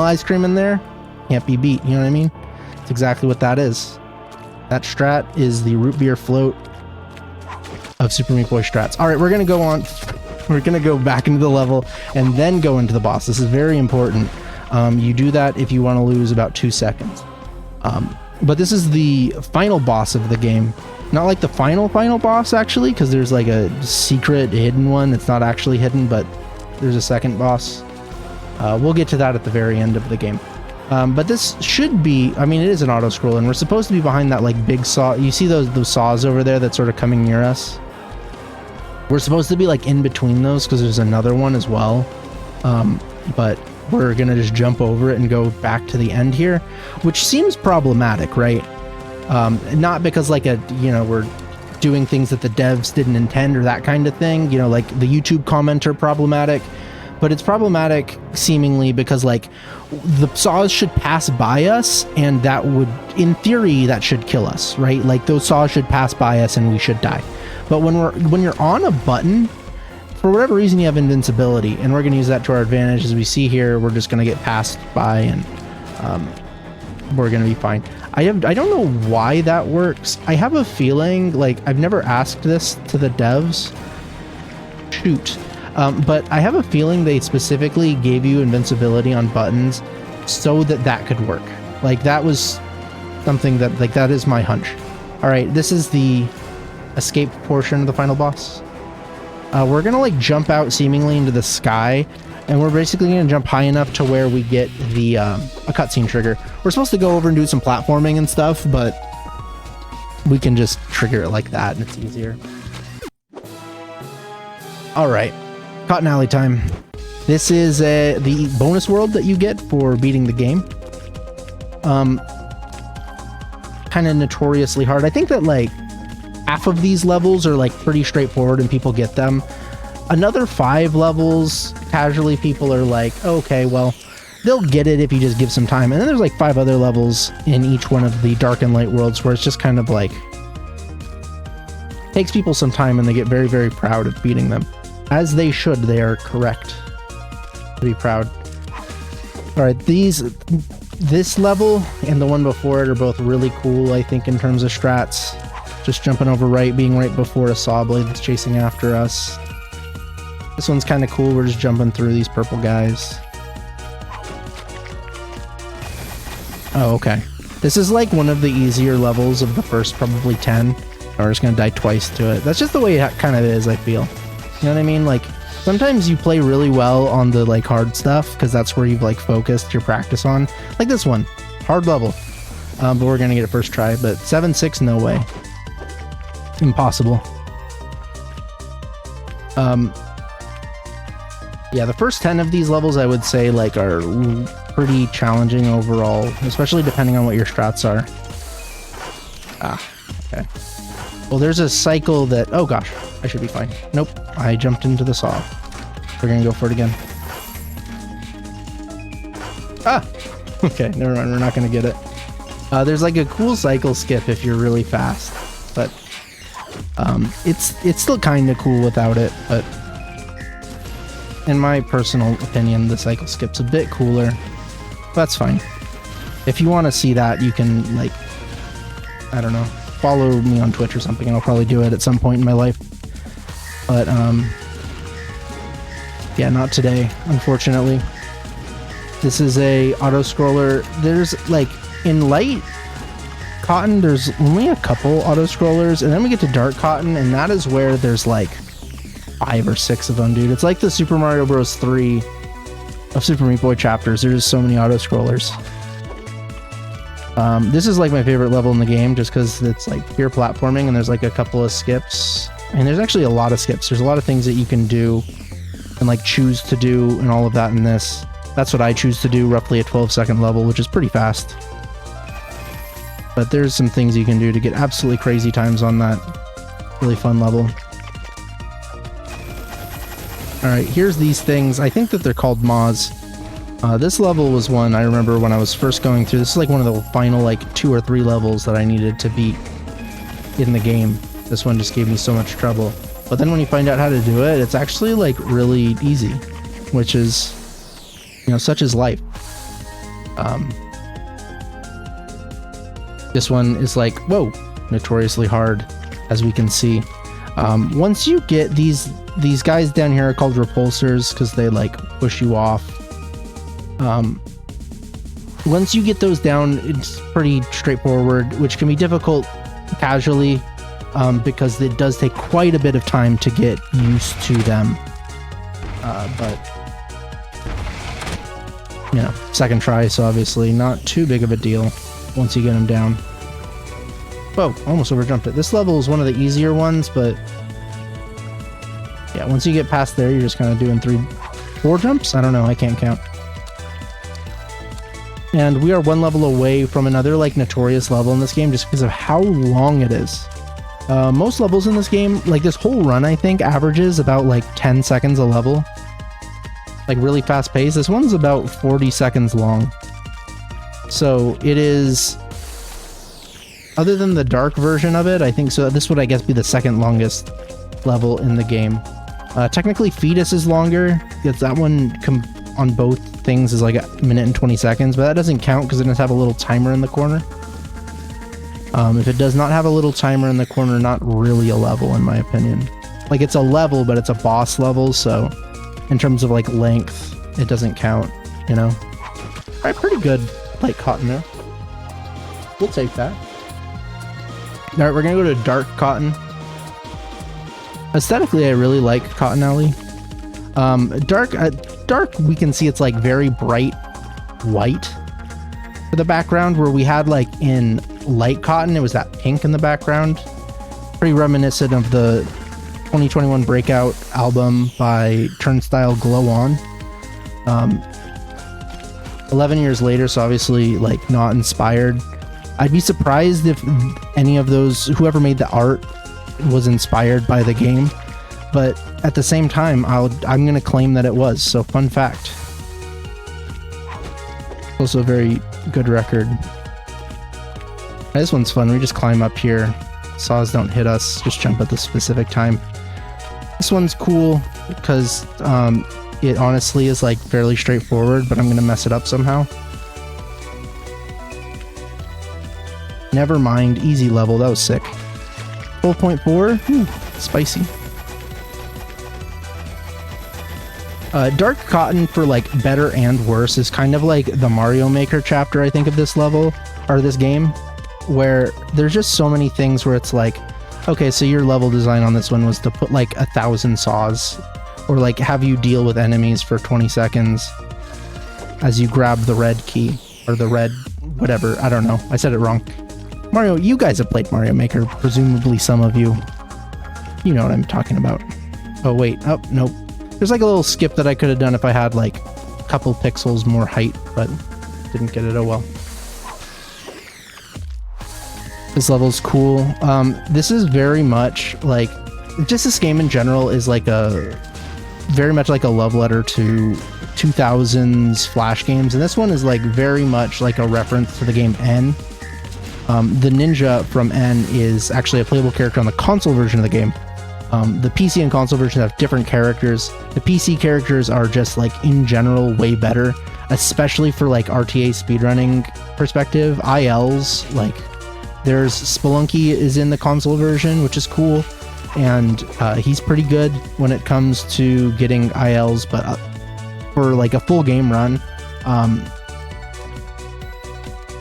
ice cream in there, can't be beat, you know what I mean? It's exactly what that is. That strat is the root beer float of Super Meat Boy strats. Alright, we're gonna go on, we're gonna go back into the level and then go into the boss. This is very important. You do that if you want to lose about 2 seconds. But this is the final boss of the game. Not like the final boss, actually, because there's like a secret hidden one. It's not actually hidden, but there's a second boss. We'll get to that at the very end of the game. But this should be, I mean, it is an auto-scroll, and we're supposed to be behind that like big saw. You see those saws over there that's sort of coming near us? We're supposed to be like in between those because there's another one as well. But we're gonna just jump over it and go back to the end here, which seems problematic, right? Not because like we're doing things that the devs didn't intend or that kind of thing, like the YouTube commenter problematic, but it's problematic seemingly because like the saws should pass by us, and that would, in theory, that should kill us, right? Like those saws should pass by us and we should die. But when you're on a button, for whatever reason, you have invincibility, and we're going to use that to our advantage. As we see here, we're just going to get passed by, and we're going to be fine. I don't know why that works. I have a feeling, like, I've never asked this to the devs. Shoot. But I have a feeling they specifically gave you invincibility on buttons so that could work. Like, that was something that, like, that is my hunch. All right, this is the escape portion of the final boss. We're gonna like jump out seemingly into the sky, and we're basically gonna jump high enough to where we get the a cutscene trigger. We're supposed to go over and do some platforming and stuff, but we can just trigger it like that, and it's easier. All right, Cotton Alley time. This is the bonus world that you get for beating the game. Kind of notoriously hard. I think that like half of these levels are like pretty straightforward and people get them. Another 5 levels, casually people are like, okay, well, they'll get it if you just give some time. And then there's like 5 other levels in each one of the dark and light worlds where it's just kind of like takes people some time, and they get very, very proud of beating them. As they should. They are correct to be proud. All right, this level and the one before it are both really cool, I think, in terms of strats. Just jumping over being right before a saw blade that's chasing after us. This one's kind of cool. We're just jumping through these purple guys. Oh, okay. This is like one of the easier levels of the first probably 10. We're just gonna die twice to it. That's just the way it kind of is, I feel. You know what I mean? Like, sometimes you play really well on the like hard stuff because that's where you've like focused your practice on. Like this one, hard level. But we're gonna get it first try. But 7-6, no way. Impossible. Yeah, the first 10 of these levels I would say like are pretty challenging overall, especially depending on what your strats are. Okay. Well, there's a cycle that, oh gosh, I should be fine. Nope, I jumped into the saw. We're gonna go for it again. Okay, never mind, we're not gonna get it. There's like a cool cycle skip if you're really fast, but it's still kind of cool without it. But in my personal opinion, the cycle skip's a bit cooler. That's fine. If you want to see that, you can, like, I don't know, follow me on Twitch or something, and I'll probably do it at some point in my life. But yeah, not today, unfortunately. This is a auto-scroller. There's like in light Cotton, there's only a couple auto-scrollers, and then we get to Dark Cotton, and that is where there's like 5 or 6 of them, dude. It's like the Super Mario Bros. 3 of Super Meat Boy chapters. There's so many auto-scrollers. This is like my favorite level in the game just because it's like pure platforming, and there's like a couple of skips. And there's actually a lot of skips. There's a lot of things that you can do and like choose to do and all of that in this. That's what I choose to do, roughly a 12-second level, which is pretty fast. But there's some things you can do to get absolutely crazy times on that really fun level. Alright, here's these things. I think that they're called Maws. This level was one I remember when I was first going through. This is like one of the final like 2 or 3 levels that I needed to beat in the game. This one just gave me so much trouble. But then when you find out how to do it, it's actually like really easy, which is, you know, such is life. This one is like, whoa, notoriously hard, as we can see. Once you get these guys down here are called repulsors because they like push you off. Once you get those down, it's pretty straightforward, which can be difficult casually because it does take quite a bit of time to get used to them. But, you know, second try, so obviously not too big of a deal once you get them down. Whoa, almost overjumped it. This level is one of the easier ones, but yeah, once you get past there, you're just kind of doing 4 jumps? I don't know, I can't count. And we are one level away from another, like, notorious level in this game just because of how long it is. Most levels in this game, like this whole run, I think, averages about, like, 10 seconds a level. Like, really fast paced. This one's about 40 seconds long. So, it is... Other than the dark version of it, I think so. This would, I guess, be the second longest level in the game. Technically, Fetus is longer. Because that one on both things is like a minute and 20 seconds, but that doesn't count because it doesn't have a little timer in the corner. If it does not have a little timer in the corner, not really a level, in my opinion. Like, it's a level, but it's a boss level, so in terms of, like, length, it doesn't count, you know? Alright, pretty good light cotton there. We'll take that. Alright, we're gonna go to Dark Cotton. Aesthetically, I really like Cotton Alley. Dark, we can see it's like very bright white for the background, where we had like in Light Cotton, it was that pink in the background. Pretty reminiscent of the 2021 Breakout album by Turnstile Glow On. 11 years later, so obviously like not inspired. I'd be surprised if any of those, whoever made the art, was inspired by the game, but at the same time, I'm gonna claim that it was. So, fun fact. Also a very good record. This one's fun. We just climb up here. Saws don't hit us. Just jump at the specific time. This one's cool because it honestly is like fairly straightforward, but I'm gonna mess it up somehow. Never mind. Easy level. That was sick. 12.4. Spicy. Dark Cotton, for like better and worse, is kind of like the Mario Maker chapter, I think, of this level, or this game, where there's just so many things where it's like, okay, so your level design on this one was to put like 1,000 saws, or like have you deal with enemies for 20 seconds as you grab the red key, or the red whatever, I don't know, I said it wrong. Mario, you guys have played Mario Maker, presumably some of you. You know what I'm talking about. Oh wait, oh, nope. There's like a little skip that I could have done if I had like a couple pixels more height, but didn't get it, oh well. This level's cool. This is very much like, just this game in general is like very much like a love letter to 2000s Flash games, and this one is like very much like a reference to the game N. The ninja from N is actually a playable character on the console version of the game. The PC and console version have different characters. The PC characters are just like in general way better, especially for like RTA speedrunning perspective. ILs, like there's Spelunky is in the console version, which is cool, and he's pretty good when it comes to getting ILs, but for like a full game run,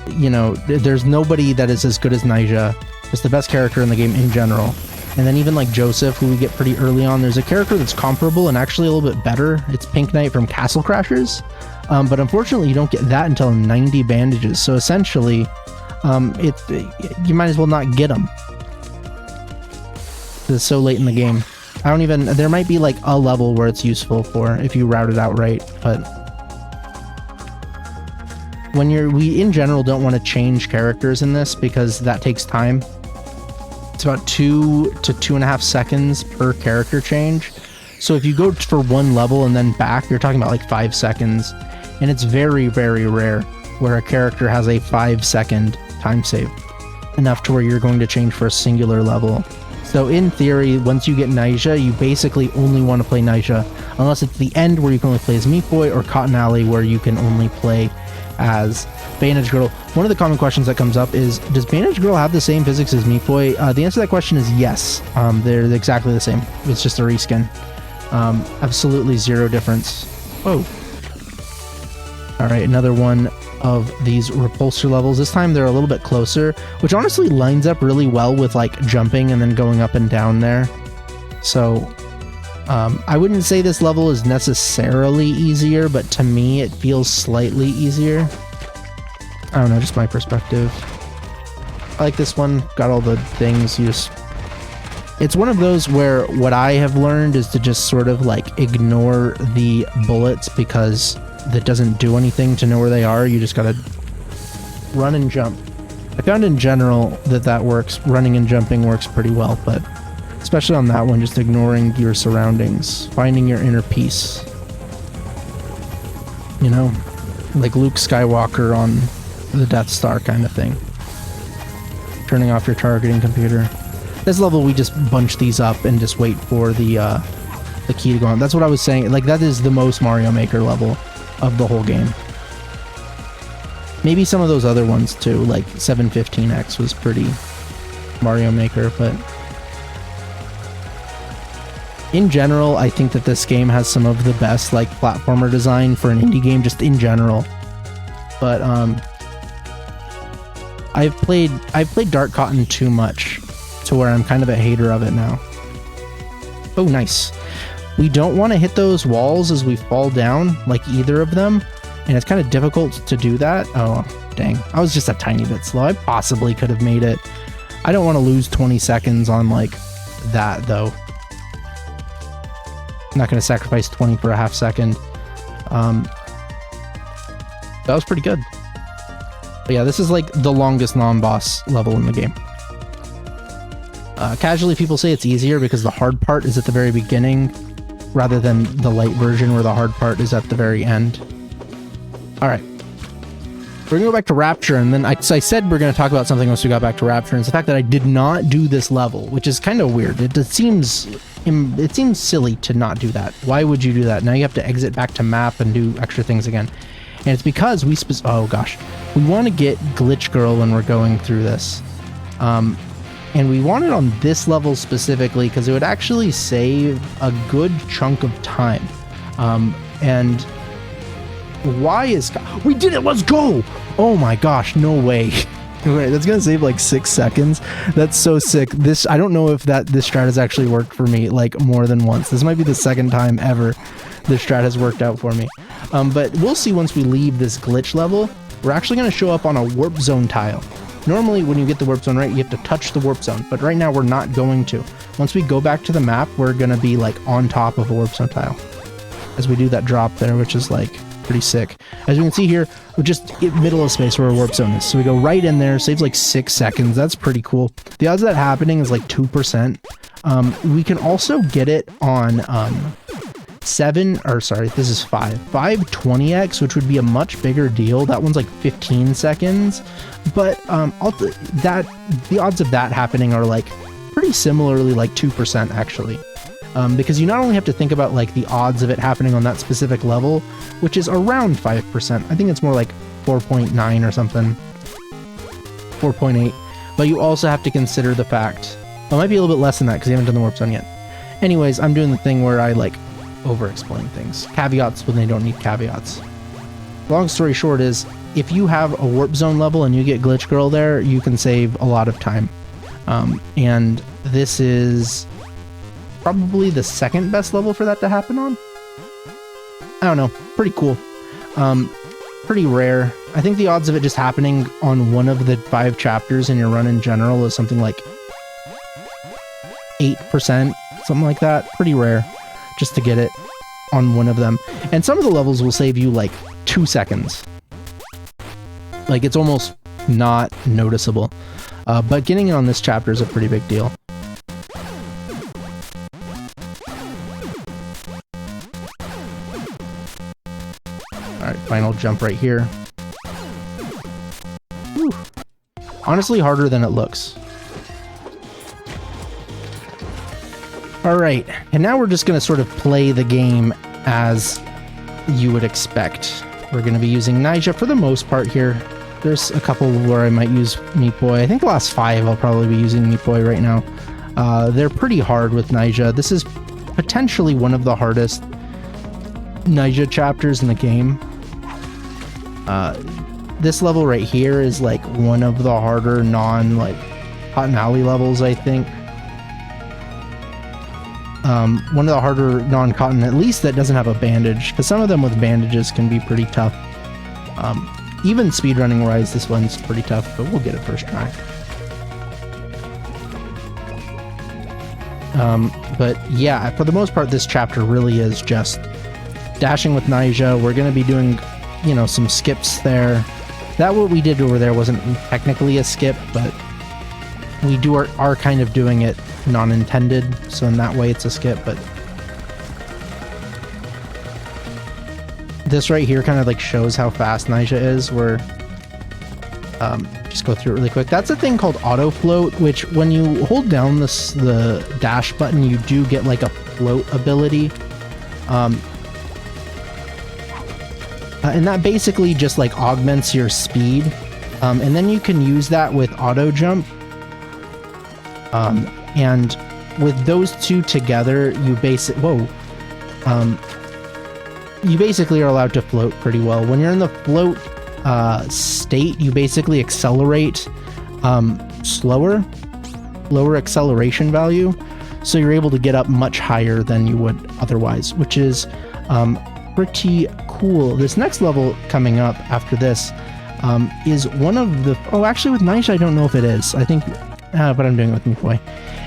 you know, there's nobody that is as good as Nyjah. It's the best character in the game in general. And then even like Joseph, who we get pretty early on, there's a character that's comparable and actually a little bit better. It's Pink Knight from Castle Crashers. But unfortunately, you don't get that until 90 bandages. So essentially, you might as well not get them. It's so late in the game. There might be like a level where it's useful for if you route it out right, but we in general don't want to change characters in this because that takes time. It's about 2 to 2.5 seconds per character change. So if you go for one level and then back, you're talking about like 5 seconds. And it's very, very rare where a character has a 5-second time save. Enough to where you're going to change for a singular level. So in theory, once you get Nyjah, you basically only want to play Nyjah. Unless it's the end where you can only play as Meat Boy, or Cotton Alley where you can only play as Bandage Girl. One of the common questions that comes up is, does Bandage Girl have the same physics as Meat Boy? The answer to that question is yes. They're exactly the same. It's just a reskin. Absolutely zero difference. Whoa. Alright, another one of these repulsor levels. This time they're a little bit closer, which honestly lines up really well with like jumping and then going up and down there. So I wouldn't say this level is necessarily easier, but to me it feels slightly easier. I don't know, just my perspective. I like this one, got all the things. It's one of those where what I have learned is to just sort of like ignore the bullets because that doesn't do anything to know where they are. You just gotta run and jump. I found in general that works. Running and jumping works pretty well, but especially on that one, just ignoring your surroundings, finding your inner peace. You know, like Luke Skywalker on the Death Star kind of thing. Turning off your targeting computer. This level, we just bunch these up and just wait for the key to go on. That's what I was saying. Like, that is the most Mario Maker level of the whole game. Maybe some of those other ones too, like 715X was pretty Mario Maker, but in general, I think that this game has some of the best like platformer design for an indie game, just in general. But I've played Dark Cotton too much to where I'm kind of a hater of it now. Oh, nice. We don't want to hit those walls as we fall down, like either of them, and it's kind of difficult to do that. Oh, dang. I was just a tiny bit slow. I possibly could have made it. I don't want to lose 20 seconds on like that, though. I'm not going to sacrifice 20 for a half second. That was pretty good. But yeah, this is like the longest non-boss level in the game. Casually, people say it's easier because the hard part is at the very beginning rather than the light version where the hard part is at the very end. Alright. We're going to go back to Rapture, and then I said we're going to talk about something once we got back to Rapture, and it's the fact that I did not do this level, which is kind of weird. It seems silly to not do that. Why would you do that? Now you have to exit back to map and do extra things again. And it's because we want to get Glitch Girl when we're going through this. And we want it on this level specifically because it would actually save a good chunk of time. And why is... We did it! Let's go! Oh my gosh, no way. Okay, that's gonna save like 6 seconds. That's so sick. I don't know if this strat has actually worked for me like more than once. This might be the second time ever this strat has worked out for me. But we'll see once we leave this glitch level. We're actually gonna show up on a warp zone tile. Normally, when you get the warp zone right, you have to touch the warp zone, but right now we're not going to. Once we go back to the map, we're gonna be like on top of a warp zone tile as we do that drop there, which is like pretty sick. As you can see here, we're just in middle of space where a warp zone is. So we go right in there, saves like 6 seconds. That's pretty cool. The odds of that happening is like 2%. We can also get it on 520x, which would be a much bigger deal. That one's like 15 seconds, but the odds of that happening are like pretty similarly like 2% actually, because you not only have to think about like the odds of it happening on that specific level, which is around 5%. I think it's more like 4.9 or something, 4.8, but you also have to consider the fact, well, it might be a little bit less than that because you haven't done the warp zone yet. Anyways, I'm doing the thing where I like over-explain things. Caveats when they don't need caveats. Long story short is, if you have a warp zone level and you get Glitch Girl there, you can save a lot of time. And this is probably the second best level for that to happen on. I don't know. Pretty cool. Pretty rare. I think the odds of it just happening on one of the 5 chapters in your run in general is something like 8%, something like that. Pretty rare. Just to get it on one of them. And some of the levels will save you like 2 seconds. Like, it's almost not noticeable. But getting it on this chapter is a pretty big deal. Alright, final jump right here. Whew. Honestly, harder than it looks. Alright, and now we're just going to sort of play the game as you would expect. We're going to be using Nyjah for the most part here. There's a couple where I might use Meat Boy. I think the last 5 I'll probably be using Meat Boy right now. They're pretty hard with Nyjah. This is potentially one of the hardest Nyjah chapters in the game. this level right here is like one of the harder like Cotton Alley levels, I think. One of the harder non-cotton, at least that doesn't have a bandage, because some of them with bandages can be pretty tough. Even speedrunning wise, this one's pretty tough, but we'll get it first try. But yeah, for the most part, this chapter really is just dashing with Nyjah. We're going to be doing, you know, some skips there. That what we did over there wasn't technically a skip, but we are kind of doing it non-intended, so in that way it's a skip. But this right here kind of like shows how fast Nyjah is. We're just go through it really quick. That's a thing called auto float, which when you hold down the dash button, you do get like a float ability, and that basically just like augments your speed, and then you can use that with auto jump. And with those two together, you basically are allowed to float pretty well. When you're in the float state, you basically accelerate lower acceleration value, so you're able to get up much higher than you would otherwise, which is pretty cool. This next level coming up after this is one of the... Oh, actually with Nyjah, I don't know if it is. I think... but I'm doing it with Meatboy.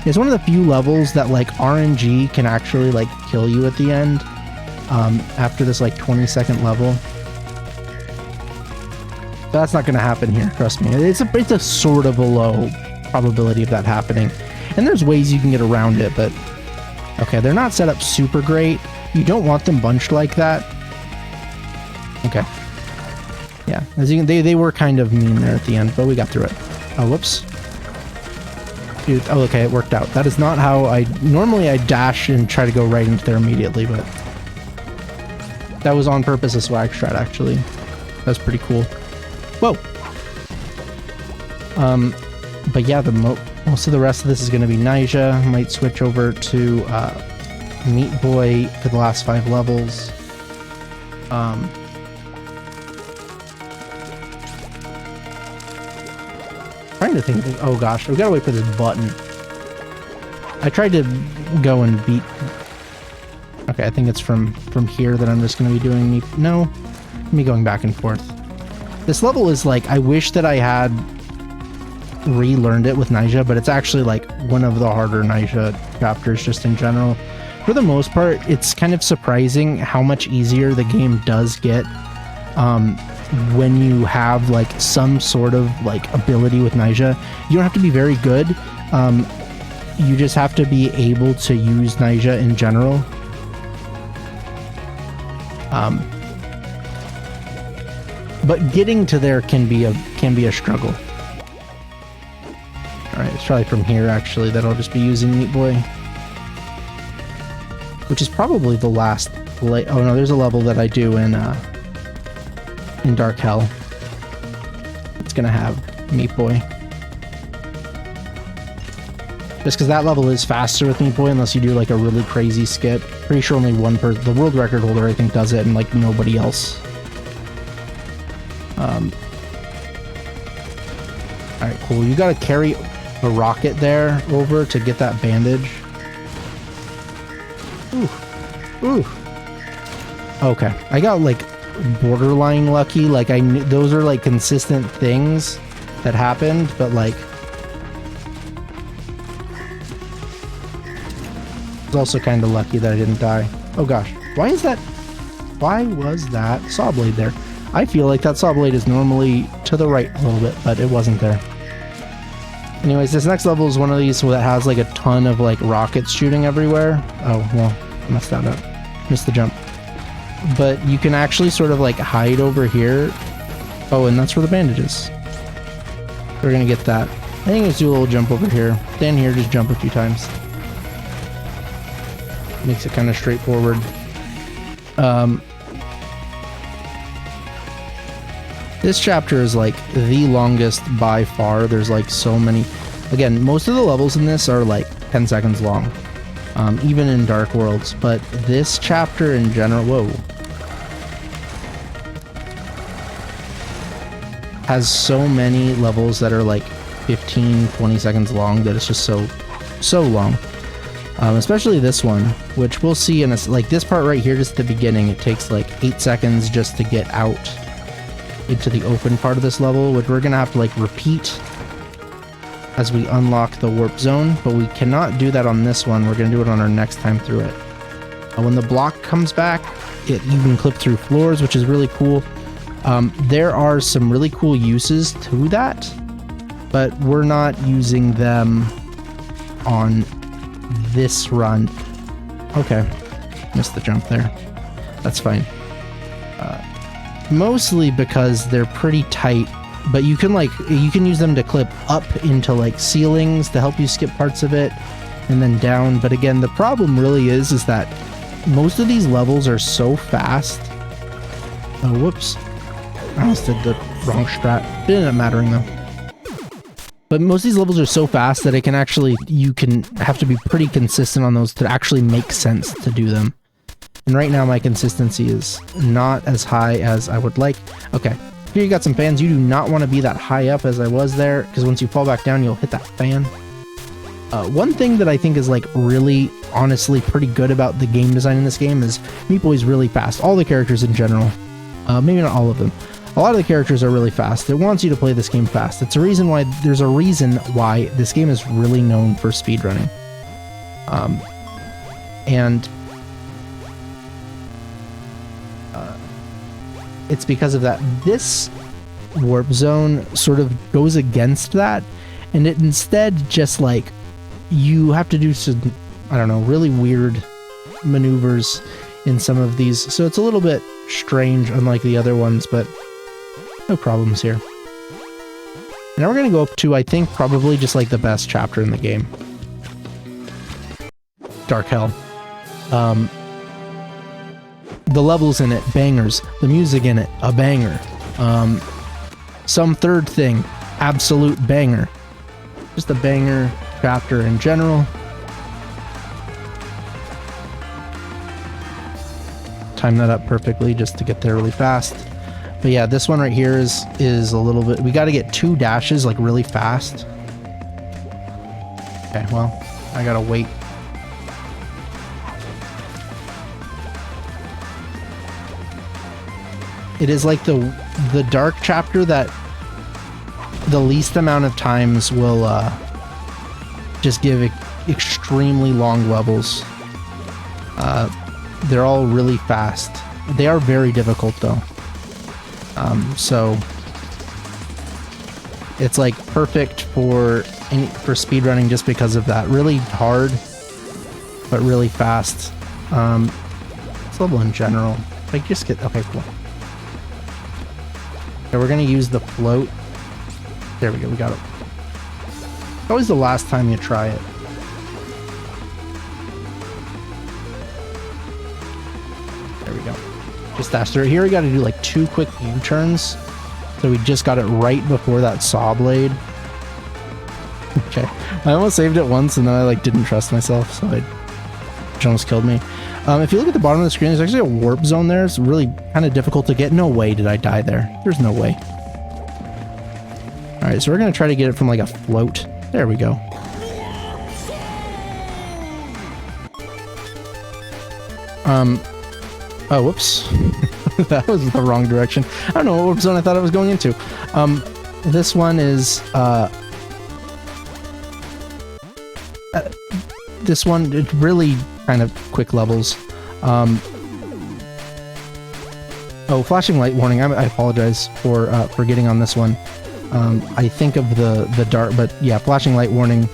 It's one of the few levels that like RNG can actually like kill you at the end after this like 20-second level. But that's not going to happen here, trust me. It's a sort of a low probability of that happening. And there's ways you can get around it, but okay, they're not set up super great. You don't want them bunched like that. Okay. Yeah, as you can, they were kind of mean there at the end, but we got through it. Oh, whoops. Dude, oh, okay, it worked out. That is not how normally I dash and try to go right into there immediately, but that was on purpose a swag strat, actually. That's pretty cool. Whoa! But yeah, most of the rest of this is going to be Nyjah. Might switch over to Meatboy for the last 5 levels. Trying to think. Oh gosh, we gotta wait for this button. I tried to go and beat. Okay, I think it's from here that I'm just gonna be doing me going back and forth. This level is like, I wish that I had relearned it with Nyjah, but it's actually like one of the harder Nyjah chapters just in general. For the most part, it's kind of surprising how much easier the game does get when you have like some sort of like ability with Nyjah. You don't have to be very good. You just have to be able to use Nyjah in general. But getting to there can be a struggle. All right, it's probably from here actually that I'll just be using Meatboy, which is probably the last. Oh no, there's a level that I do in Dark Hell. It's gonna have Meatboy. Just because that level is faster with Meatboy, unless you do like a really crazy skip. Pretty sure only one person, the world record holder, I think, does it, and like nobody else. Alright, cool. You gotta carry a rocket there over to get that bandage. Ooh. Ooh. Okay. I got like borderline lucky. Like I knew those are like consistent things that happened, but like it's also kind of lucky that I didn't die. Oh gosh. Why was that saw blade there? I feel like that saw blade is normally to the right a little bit, but it wasn't there. Anyways, this next level is one of these that has like a ton of like rockets shooting everywhere. Oh, well, I messed that up. Missed the jump. But you can actually sort of like hide over here. Oh, and that's where the bandage is. We're gonna get that. I think let's do a little jump over here. Stand here, just jump a few times. Makes it kind of straightforward. This chapter is like the longest by far. There's like so many. Again, most of the levels in this are like 10 seconds long, even in Dark Worlds. But this chapter in general, whoa. has so many levels that are like 15, 20 seconds long that it's just so long. Especially this one, which we'll see in a, like this part right here, just at the beginning, it takes like 8 seconds just to get out into the open part of this level, which we're gonna have to like repeat as we unlock the warp zone, but we cannot do that on this one. We're gonna do it on our next time through it. When the block comes back, you can clip through floors, which is really cool. There are some really cool uses to that, but we're not using them on this run. Okay, missed the jump there. That's fine. Mostly because they're pretty tight, but you can use them to clip up into like ceilings to help you skip parts of it, and then down. But again, the problem really is that most of these levels are so fast. Oh, whoops. I almost did the wrong strat. It ended up mattering though. But most of these levels are so fast that you can have to be pretty consistent on those to actually make sense to do them. And right now my consistency is not as high as I would like. Okay, here you got some fans. You do not want to be that high up as I was there, because once you fall back down, you'll hit that fan. One thing that I think is like really, honestly pretty good about the game design in this game is Meat Boy's really fast. All the characters in general. Maybe not all of them. A lot of the characters are really fast. It wants you to play this game fast. There's a reason why this game is really known for speedrunning. And it's because of that. This warp zone sort of goes against that, and it instead just like, you have to do some, I don't know, really weird maneuvers in some of these. So it's a little bit strange, unlike the other ones, but no problems here. Now we're going to go up to, I think, probably just like the best chapter in the game. Dark Hell. The levels in it, bangers. The music in it, a banger. Some third thing, absolute banger. Just a banger chapter in general. Time that up perfectly just to get there really fast. But yeah, this one right here is a little bit, we got to get 2 dashes like really fast. Okay, well, I gotta wait. It is like the dark chapter that the least amount of times will just give extremely long levels. They're all really fast. They are very difficult though. So it's like perfect for speedrunning just because of that. Really hard, but really fast. This level in general, like just get, okay, cool. Okay, we're gonna use the float. There we go, we got it. It's always the last time you try it. There we go. Just dash through. Here we got to do like 2 quick U-turns. So we just got it right before that saw blade. Okay. I almost saved it once and then I like didn't trust myself, so it almost killed me. If you look at the bottom of the screen, there's actually a warp zone there. It's really kind of difficult to get. No way did I die there. There's no way. Alright, so we're going to try to get it from like a float. There we go. Oh, whoops. That was the wrong direction. I don't know what warp zone I thought I was going into. This one is, this one, it's really kind of quick levels. Oh, flashing light warning. I apologize for getting on this one. I think of the dark, but yeah, flashing light warning.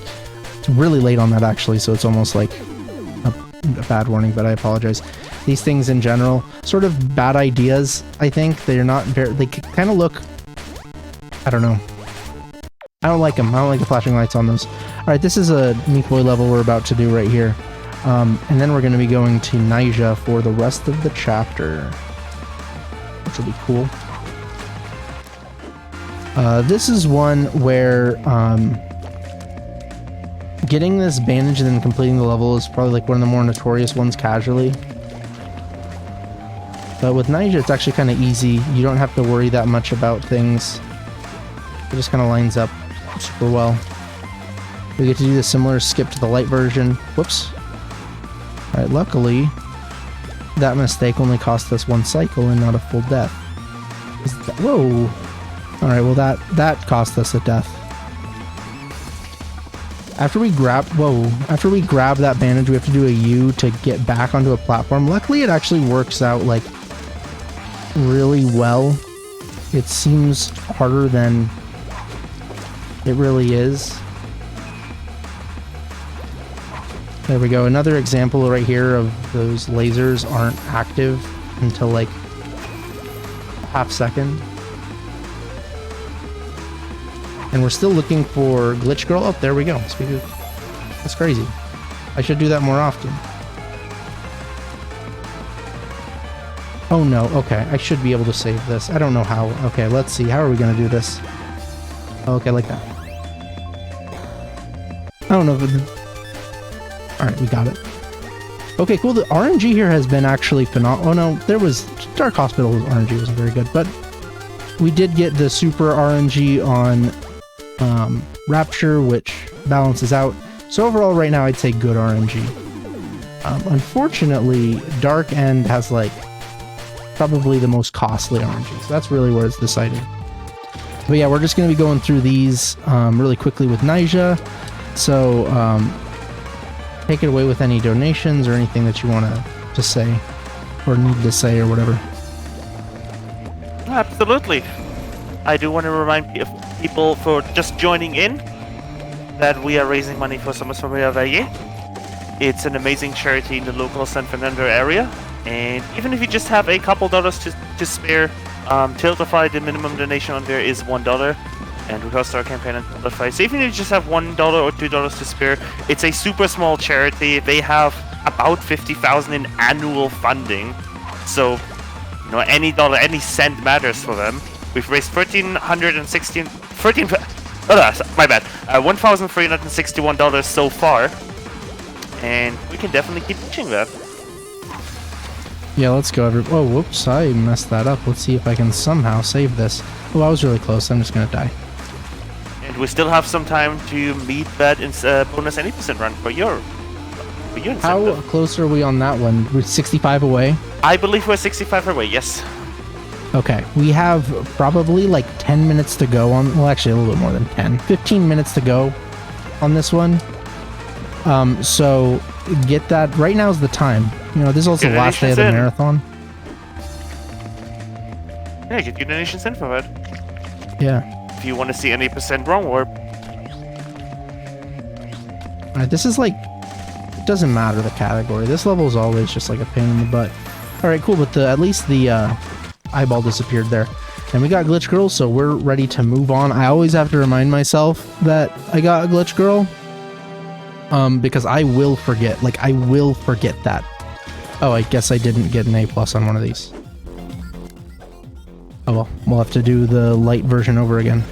It's really late on that actually, so it's almost like a bad warning, but I apologize. These things in general, sort of bad ideas, I think. They're not very, they kind of look, I don't know. I don't like them. I don't like the flashing lights on those. Alright, this is a Meat Boy level we're about to do right here. And then we're going to be going to Naija for the rest of the chapter, which will be cool. This is one where getting this bandage and then completing the level is probably like one of the more notorious ones casually. But with Naija, it's actually kind of easy. You don't have to worry that much about things. It just kind of lines up super well. We get to do the similar skip to the light version. Whoops. Alright, luckily, that mistake only cost us 1 cycle and not a full death. Whoa! Alright, well that cost us a death. After we grab that bandage, we have to do a U to get back onto a platform. Luckily, it actually works out, like, really well. It seems harder than it really is. There we go. Another example right here of those lasers aren't active until, like, a half second. And we're still looking for Glitch Girl. Oh, there we go. That's crazy. I should do that more often. Oh no, okay. I should be able to save this. I don't know how. Okay, let's see. How are we going to do this? Okay, like that. I don't know if it... Alright, we got it. Okay, cool. The RNG here has been actually phenomenal. Oh no, there was... Dark Hospital's RNG wasn't very good, but we did get the super RNG on Rapture, which balances out. So overall, right now, I'd say good RNG. Unfortunately, Dark End has, like, probably the most costly RNG, so that's really where it's decided. But yeah, we're just going to be going through these really quickly with Nyjah. So take it away with any donations or anything that you want to say or need to say or whatever. Absolutely. I do want to remind people for just joining in that we are raising money for Somos Familia Valle. It's an amazing charity in the local San Fernando area, and even if you just have a couple dollars to spare, Tiltify, the minimum donation on there is $1, and we host our campaign on Tiltify. So even if you just have $1 or $2 to spare, it's a super small charity. They have about $50,000 in annual funding, so you know, any dollar, any cent matters for them. We've raised $1,361 so far, and we can definitely keep pushing that. Yeah, let's go. Oh, whoops, I messed that up. Let's see if I can somehow save this. Oh, I was really close. I'm just gonna die. And we still have some time to meet that bonus 80% run for your incentive. How close are we on that one? We're 65 away? I believe we're 65 away, yes. Okay, we have probably like 10 minutes to go on, well actually a little bit more than 10, 15 minutes to go on this one. So get that, right now is the time. You know, this is also the last day of the marathon. Yeah, get your donations in for that. Yeah. If you want to see any percent wrong warp. Alright, this is like, it doesn't matter the category. This level is always just like a pain in the butt. Alright, cool, but at least the eyeball disappeared there. And we got Glitch Girl, so we're ready to move on. I always have to remind myself that I got a Glitch Girl. Because I will forget. Like, I will forget that. Oh, I guess I didn't get an A+ on one of these. Oh well, we'll have to do the light version over again.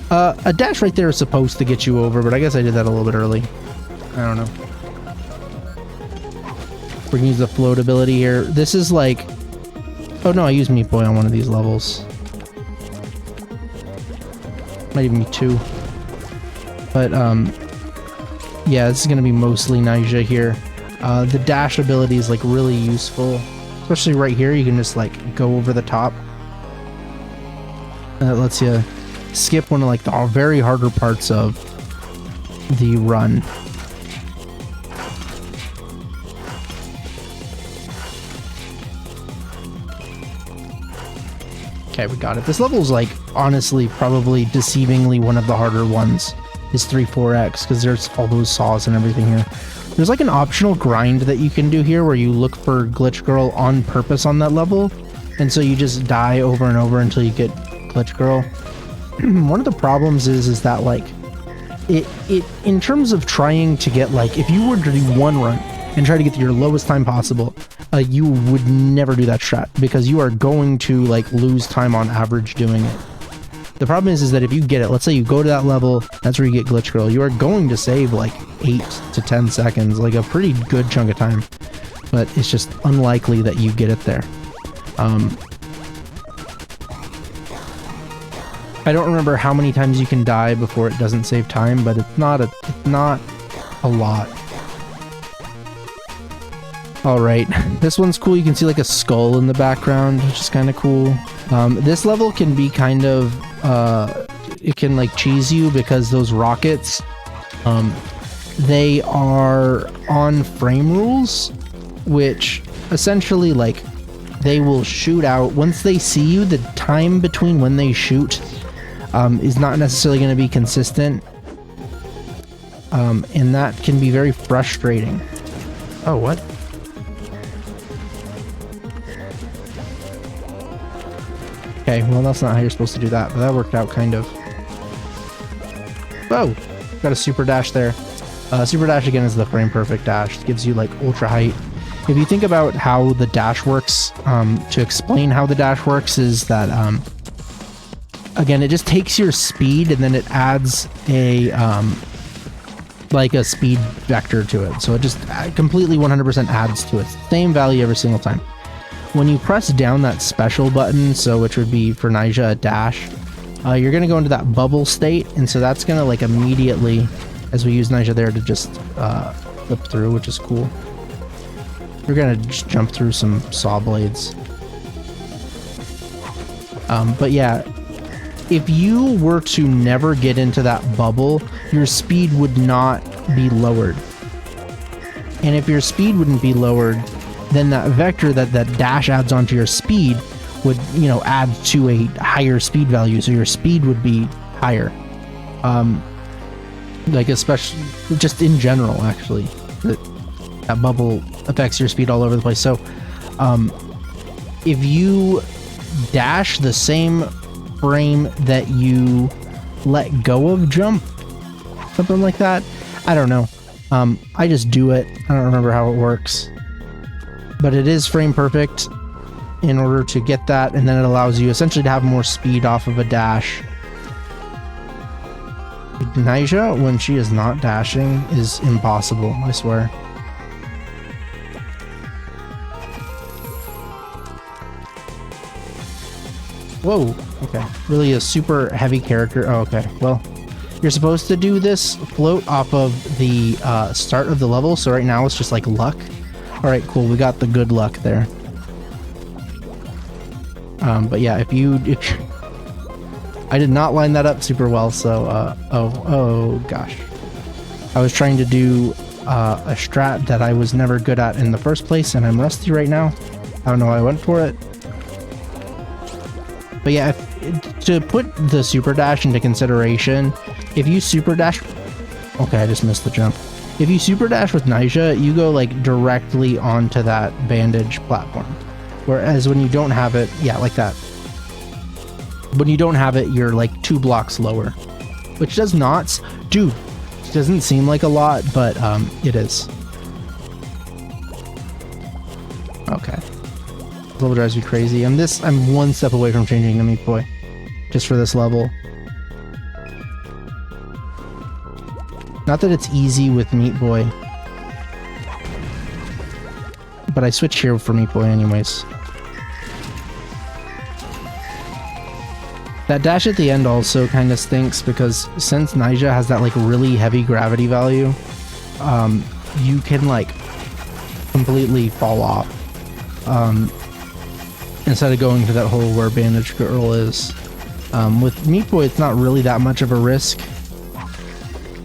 A dash right there is supposed to get you over, but I guess I did that a little bit early. I don't know. We're gonna use the float ability here. This is like... Oh no, I used Meat Boy on one of these levels. Might even be 2. But, yeah, this is gonna be mostly Nyjah here. The dash ability is like really useful. Especially right here, you can just like go over the top. And it lets you skip one of like the very harder parts of the run. Okay, we got it. This level is like, honestly, probably deceivingly one of the harder ones. Is 3-4x, because there's all those saws and everything here. There's like an optional grind that you can do here where you look for Glitch Girl on purpose on that level. And so you just die over and over until you get Glitch Girl. One of the problems is that like, it in terms of trying to get like, if you were to do one run and try to get to your lowest time possible, you would never do that strat because you are going to like lose time on average doing it. The problem is that if you get it, let's say you go to that level, that's where you get Glitch Girl, you are going to save like 8 to 10 seconds, like a pretty good chunk of time. But it's just unlikely that you get it there. I don't remember how many times you can die before it doesn't save time, but it's not a lot. Alright, this one's cool. You can see like a skull in the background, which is kind of cool. This level can be kind of, it can like cheese you because those rockets, they are on frame rules, which essentially like they will shoot out. Once they see you, the time between when they shoot is not necessarily going to be consistent. And that can be very frustrating. Oh, what? Okay, well that's not how you're supposed to do that, but that worked out kind of. Whoa! Got a super dash there. Super dash again is the frame perfect dash. It gives you like ultra height. If you think about how the dash works, to explain how the dash works is that, again, it just takes your speed and then it adds a, like a speed vector to it. So it just completely 100% adds to it. Same value every single time. When you press down that special button, so which would be for Nyjah a dash, you're going to go into that bubble state, and so that's going to like immediately, as we use Nyjah there to just flip through, which is cool. We're going to just jump through some saw blades. But yeah, if you were to never get into that bubble, your speed would not be lowered. And if your speed wouldn't be lowered, then that vector that dash adds onto your speed would, you know, add to a higher speed value, so your speed would be higher. Like especially just in general, actually, that bubble affects your speed all over the place. So if you dash the same frame that you let go of jump, something like that, I don't know. I just do it. I don't remember how it works. But it is frame perfect in order to get that, and then it allows you essentially to have more speed off of a dash. Nyjah, when she is not dashing, is impossible, I swear. Whoa, okay. Really a super heavy character. Oh, okay. Well, you're supposed to do this float off of the start of the level, so right now it's just like luck. Alright, cool, we got the good luck there. But yeah, if I did not line that up super well, so, oh gosh. I was trying to do a strat that I was never good at in the first place, and I'm rusty right now. I don't know why I went for it. But yeah, to put the super dash into consideration, if you super dash... Okay, I just missed the jump. If you super dash with Nyjah, you go like directly onto that bandage platform. Whereas when you don't have it, yeah, like that. When you don't have it, you're like 2 blocks lower. Which does not... Dude, it doesn't seem like a lot, but it is. Okay. This level drives me crazy. I'm one step away from changing to Meat Boy. Just for this level. Not that it's easy with Meat Boy. But I switch here for Meat Boy anyways. That dash at the end also kind of stinks because since Nyjah has that like really heavy gravity value, you can like completely fall off. Instead of going to that hole where Bandage Girl is. With Meat Boy, it's not really that much of a risk.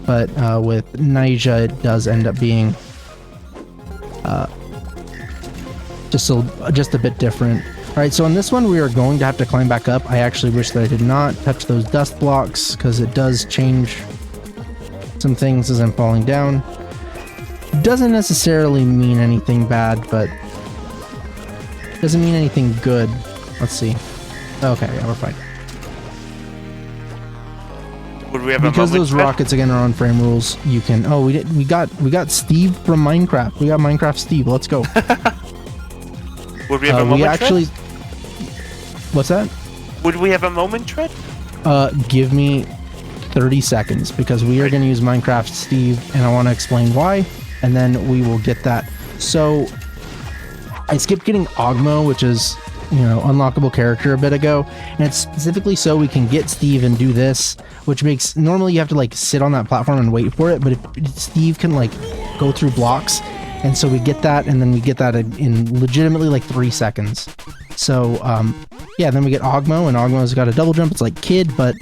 But with Nyjah, it does end up being just a bit different. Alright, so on this one, we are going to have to climb back up. I actually wish that I did not touch those dust blocks, because it does change some things as I'm falling down. Doesn't necessarily mean anything bad, but doesn't mean anything good. Let's see. Okay, yeah, we're fine. Would we have because a those rockets again are on frame rules, you can... Oh, we got Steve from Minecraft. We got Minecraft Steve. Let's go. Would we have a moment actually... What's that? Would we have a moment tread? Give me 30 seconds because we are going to use Minecraft Steve and I want to explain why, and then we will get that. So I skipped getting Ogmo, which is unlockable character a bit ago, and it's specifically so we can get Steve and do this, which makes normally you have to like sit on that platform and wait for it, but if Steve can like go through blocks, and so we get that, and then we get that in legitimately like 3 seconds. So yeah, then we get Ogmo, and Ogmo's got a double jump. It's like Kid, but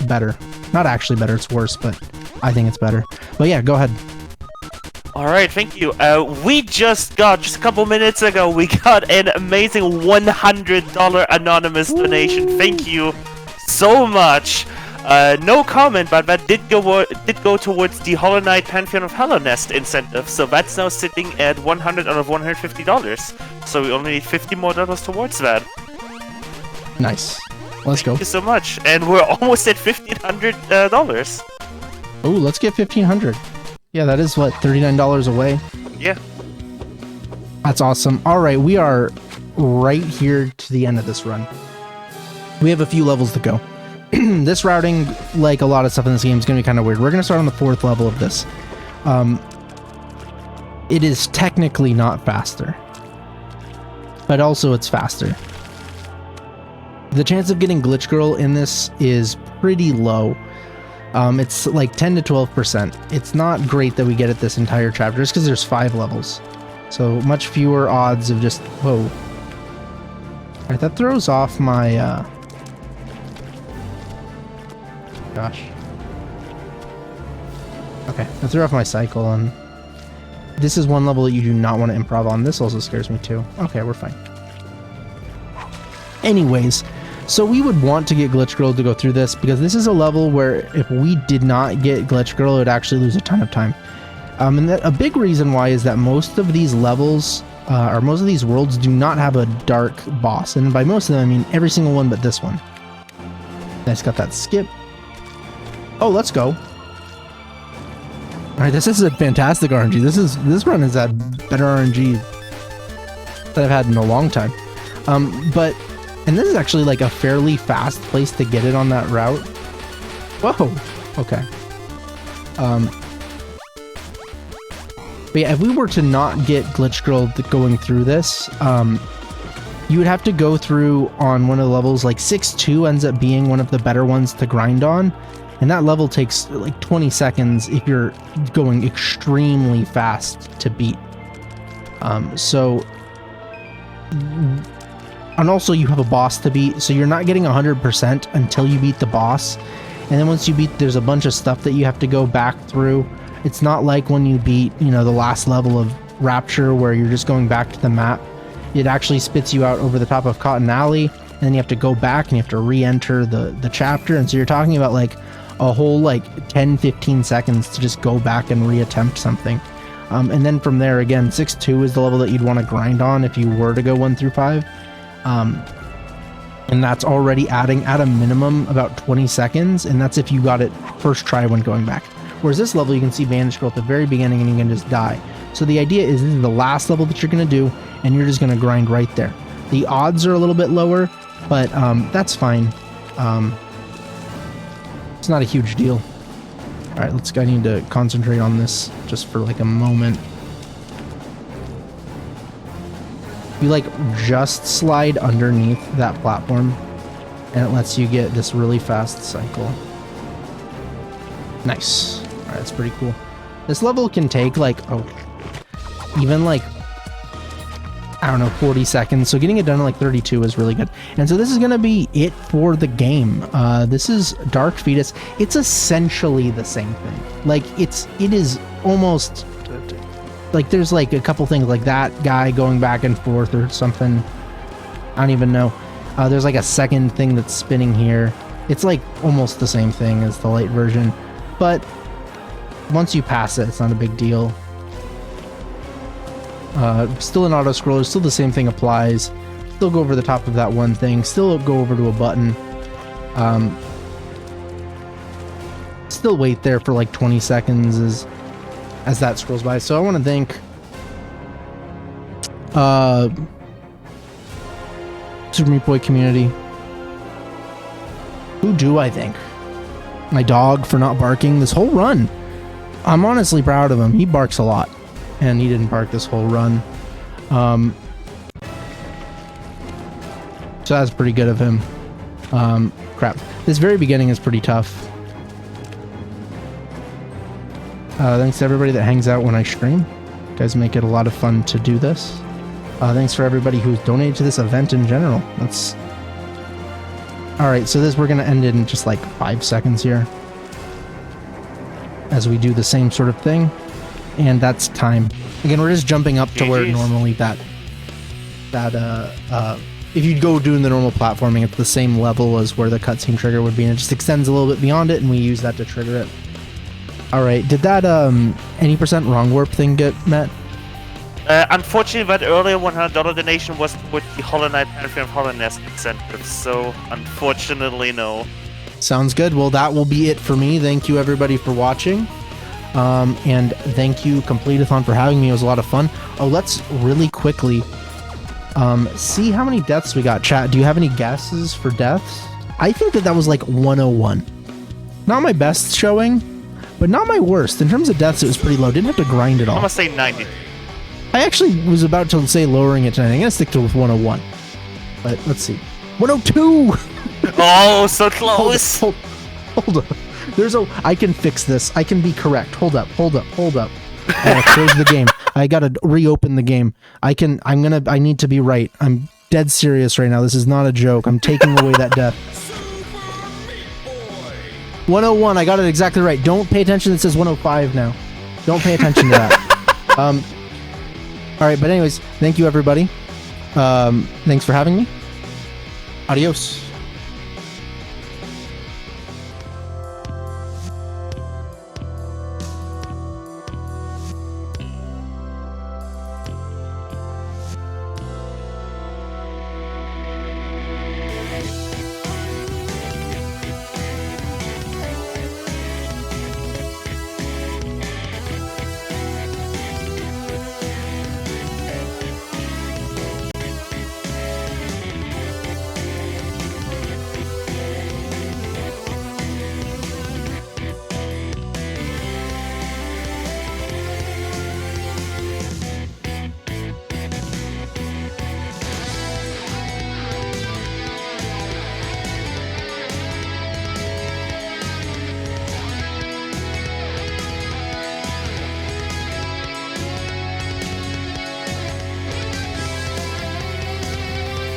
better. Not actually better, it's worse, but I think it's better. But yeah, go ahead. Alright, thank you. We just a couple minutes ago, we got an amazing $100 anonymous donation. Thank you so much. No comment, but that did go towards the Hollow Knight Pantheon of Hallownest incentive, so that's now sitting at $100 out of $150. So we only need $50 more towards that. Nice. Let's go. Thank you so much, and we're almost at $1,500. Oh, let's get 1,500. Yeah, that is what, $39 away. Yeah. That's awesome. All right, we are right here to the end of this run. We have a few levels to go. This routing, like a lot of stuff in this game, is going to be kind of weird. We're going to start on the 4th level of this. It is technically not faster, but also it's faster. The chance of getting Glitch Girl in this is pretty low. It's like 10 to 12%. It's not great that we get it this entire chapter, just because there's 5 levels. So much fewer odds of just, whoa. Alright, that throws off my, gosh. Okay, that threw off my cycle, and this is one level that you do not want to improv on. This also scares me too. Okay, we're fine. Anyways, so we would want to get Glitch Girl to go through this, because this is a level where if we did not get Glitch Girl, it would actually lose a ton of time. And a big reason why is that most of these levels, or most of these worlds, do not have a dark boss. And by most of them, I mean every single one but this one. Nice, got that skip. Oh, let's go. Alright, this is a fantastic RNG. This run has had better RNG than I've had in a long time. And this is actually like a fairly fast place to get it on that route. Whoa. Okay. But yeah, if we were to not get Glitch Girl going through this, you would have to go through on one of the levels, like 6-2 ends up being one of the better ones to grind on. And that level takes like 20 seconds if you're going extremely fast to beat. And also you have a boss to beat, so you're not getting 100% until you beat the boss. And then once you beat, there's a bunch of stuff that you have to go back through. It's not like when you beat, the last level of Rapture where you're just going back to the map. It actually spits you out over the top of Cotton Alley, and then you have to go back and you have to re-enter the chapter. And so you're talking about like a whole like 10-15 seconds to just go back and reattempt something. And then from there, again, 6-2 is the level that you'd want to grind on if you were to go 1 through 5. And that's already adding at a minimum about 20 seconds, and that's if you got it first try when going back. Whereas this level, you can see Vanish Girl at the very beginning and you can just die. So the idea is this is the last level that you're going to do, and you're just going to grind right there. The odds are a little bit lower, but that's fine. It's not a huge deal. Alright, I need to concentrate on this just for like a moment. You like just slide underneath that platform and it lets you get this really fast cycle. Nice. Alright, that's pretty cool. This level can take like, even like, I don't know, 40 seconds. So getting it done in like 32 is really good. And so this is going to be it for the game. This is Dark Fetus. It's essentially the same thing. Like it is almost like there's like a couple things like that guy going back and forth or something. I don't even know. There's like a second thing that's spinning here. It's like almost the same thing as the light version, but once you pass it, it's not a big deal. Still an auto scroller, still the same thing applies. Still go over the top of that one thing, still go over to a button. Still wait there for like 20 seconds as that scrolls by. So I want to thank Super Meat Boy community. Who do I thank? My dog for not barking this whole run. I'm honestly proud of him. He barks a lot, and he didn't bark this whole run. So that's pretty good of him. Crap. This very beginning is pretty tough. Thanks to everybody that hangs out when I stream. You guys make it a lot of fun to do this. Thanks for everybody who's donated to this event in general. That's... Alright, so we're going to end it in just like 5 seconds here. As we do the same sort of thing. And that's time. Again, we're just jumping up to where normally if you'd go doing the normal platforming, it's the same level as where the cutscene trigger would be, and it just extends a little bit beyond it, and we use that to trigger it. Alright, did that any % wrong warp thing get met? Unfortunately, that earlier $100 donation was with the Hollow Knight Pantheon of Hollowness incentive, so unfortunately, no. Sounds good. Well, that will be it for me. Thank you, everybody, for watching. And thank you, Completithon, for having me. It was a lot of fun. Oh, let's really quickly see how many deaths we got. Chat, do you have any guesses for deaths? I think that was like 101. Not my best showing, but not my worst. In terms of deaths, it was pretty low. Didn't have to grind at all. I'm gonna say 90. I actually was about to say lowering it to 90. I'm gonna stick to 101. But let's see. 102! Oh, so close! Hold up. I can fix this. I can be correct. Hold up. I gotta close the game. I gotta reopen the game. I need to be right. I'm dead serious right now. This is not a joke. I'm taking away that death. 101. I got it exactly right. Don't pay attention. It says 105 now. Don't pay attention to that. All right. But anyways, thank you, everybody. Thanks for having me. Adios.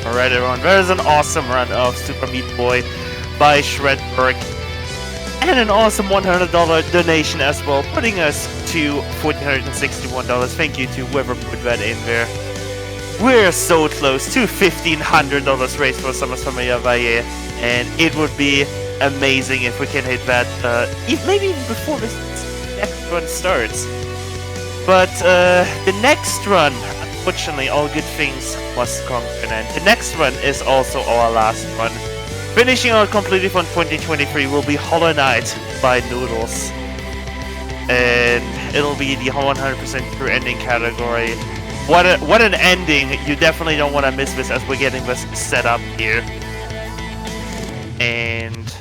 Alright everyone, that is an awesome run of Super Meat Boy by Shredberg. And an awesome $100 donation as well, putting us to $1,461. Thank you to whoever put that in there. We're so close to $1,500 raised for Summer's Familia Valle, and it would be amazing if we can hit that, maybe even before this next run starts. But the next run, unfortunately, all good things must come to an end. The next run is also our last run. Finishing out Completithon 2023 will be Hollow Knight by Noodles. And it'll be the 100% true ending category. What an ending! You definitely don't want to miss this as we're getting this set up here. And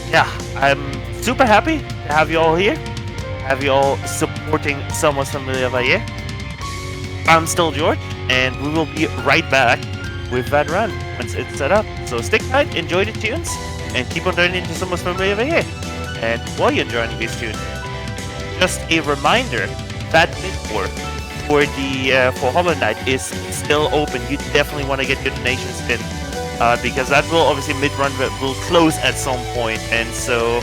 yeah, I'm super happy to have you all here. Have you all supporting Summer's Familia Valle. I'm still George, and we will be right back with that run once it's set up. So stick tight, enjoy the tunes, and keep on turning into Summer's Familia Valle. And while you're enjoying these tunes, just a reminder that mid-war for Hollow Knight is still open. You definitely want to get your donations in, because that will obviously mid-run will close at some point, and so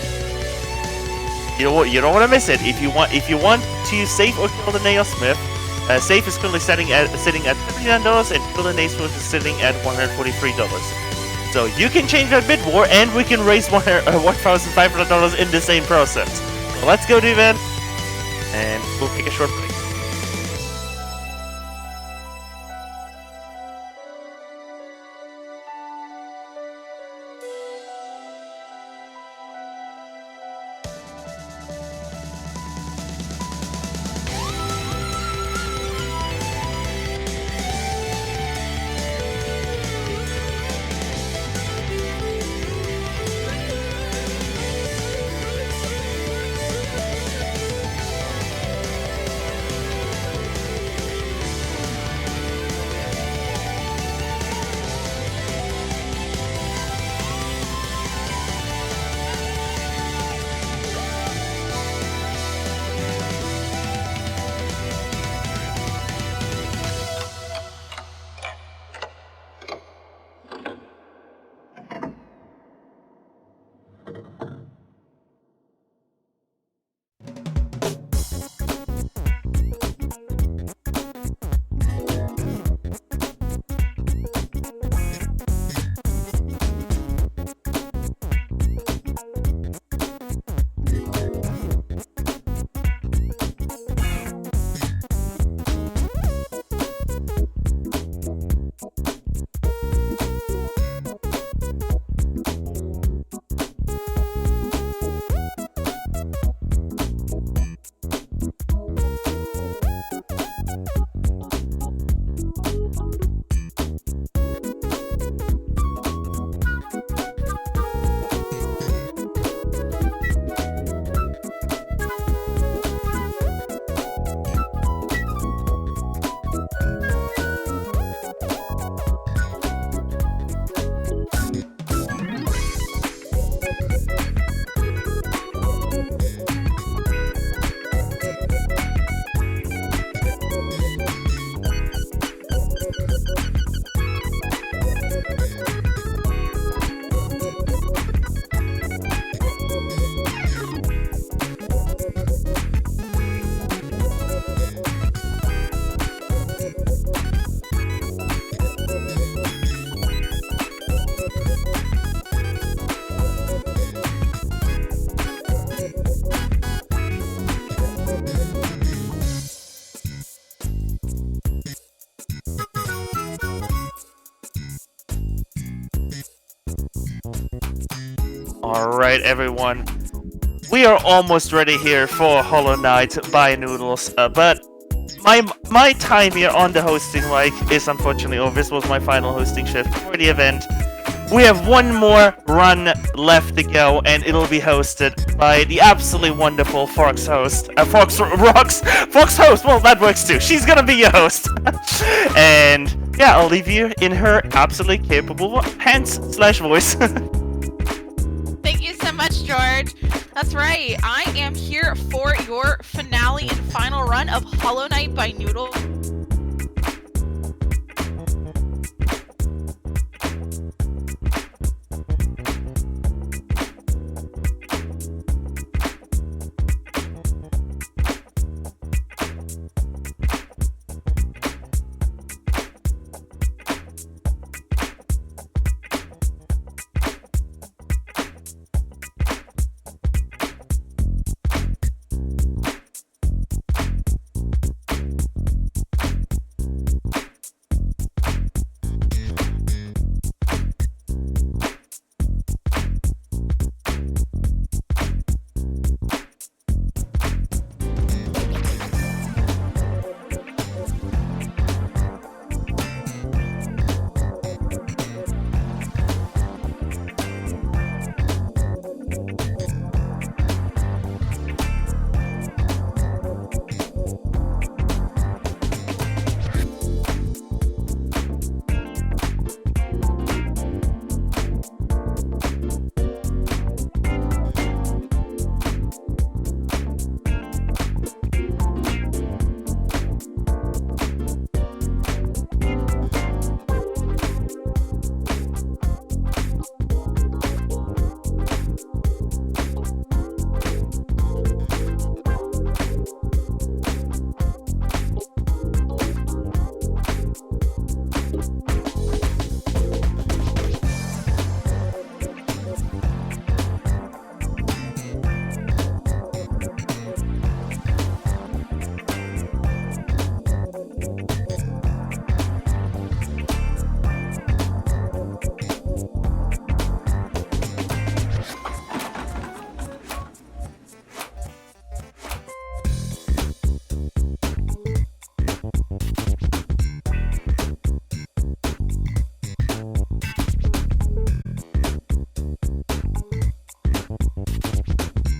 you don't want to miss it. If you want to save or kill the Nail Smith, save is currently sitting at $59, and kill the Nail Smith is sitting at $143. So you can change that mid-war, and we can raise $1,500 in the same process. So let's go do that, and we'll take a short break. Alright, everyone. We are almost ready here for Hollow Knight by Noodles, but my time here on the hosting mic is unfortunately over. This was my final hosting shift for the event. We have one more run left to go, and it'll be hosted by the absolutely wonderful Fox host. Fox host. Well, that works too. She's gonna be your host, and yeah, I'll leave you in her absolutely capable hands/voice. Thank you so much, George. That's right. I am here for your finale and final run of Hollow Knight by Noodle.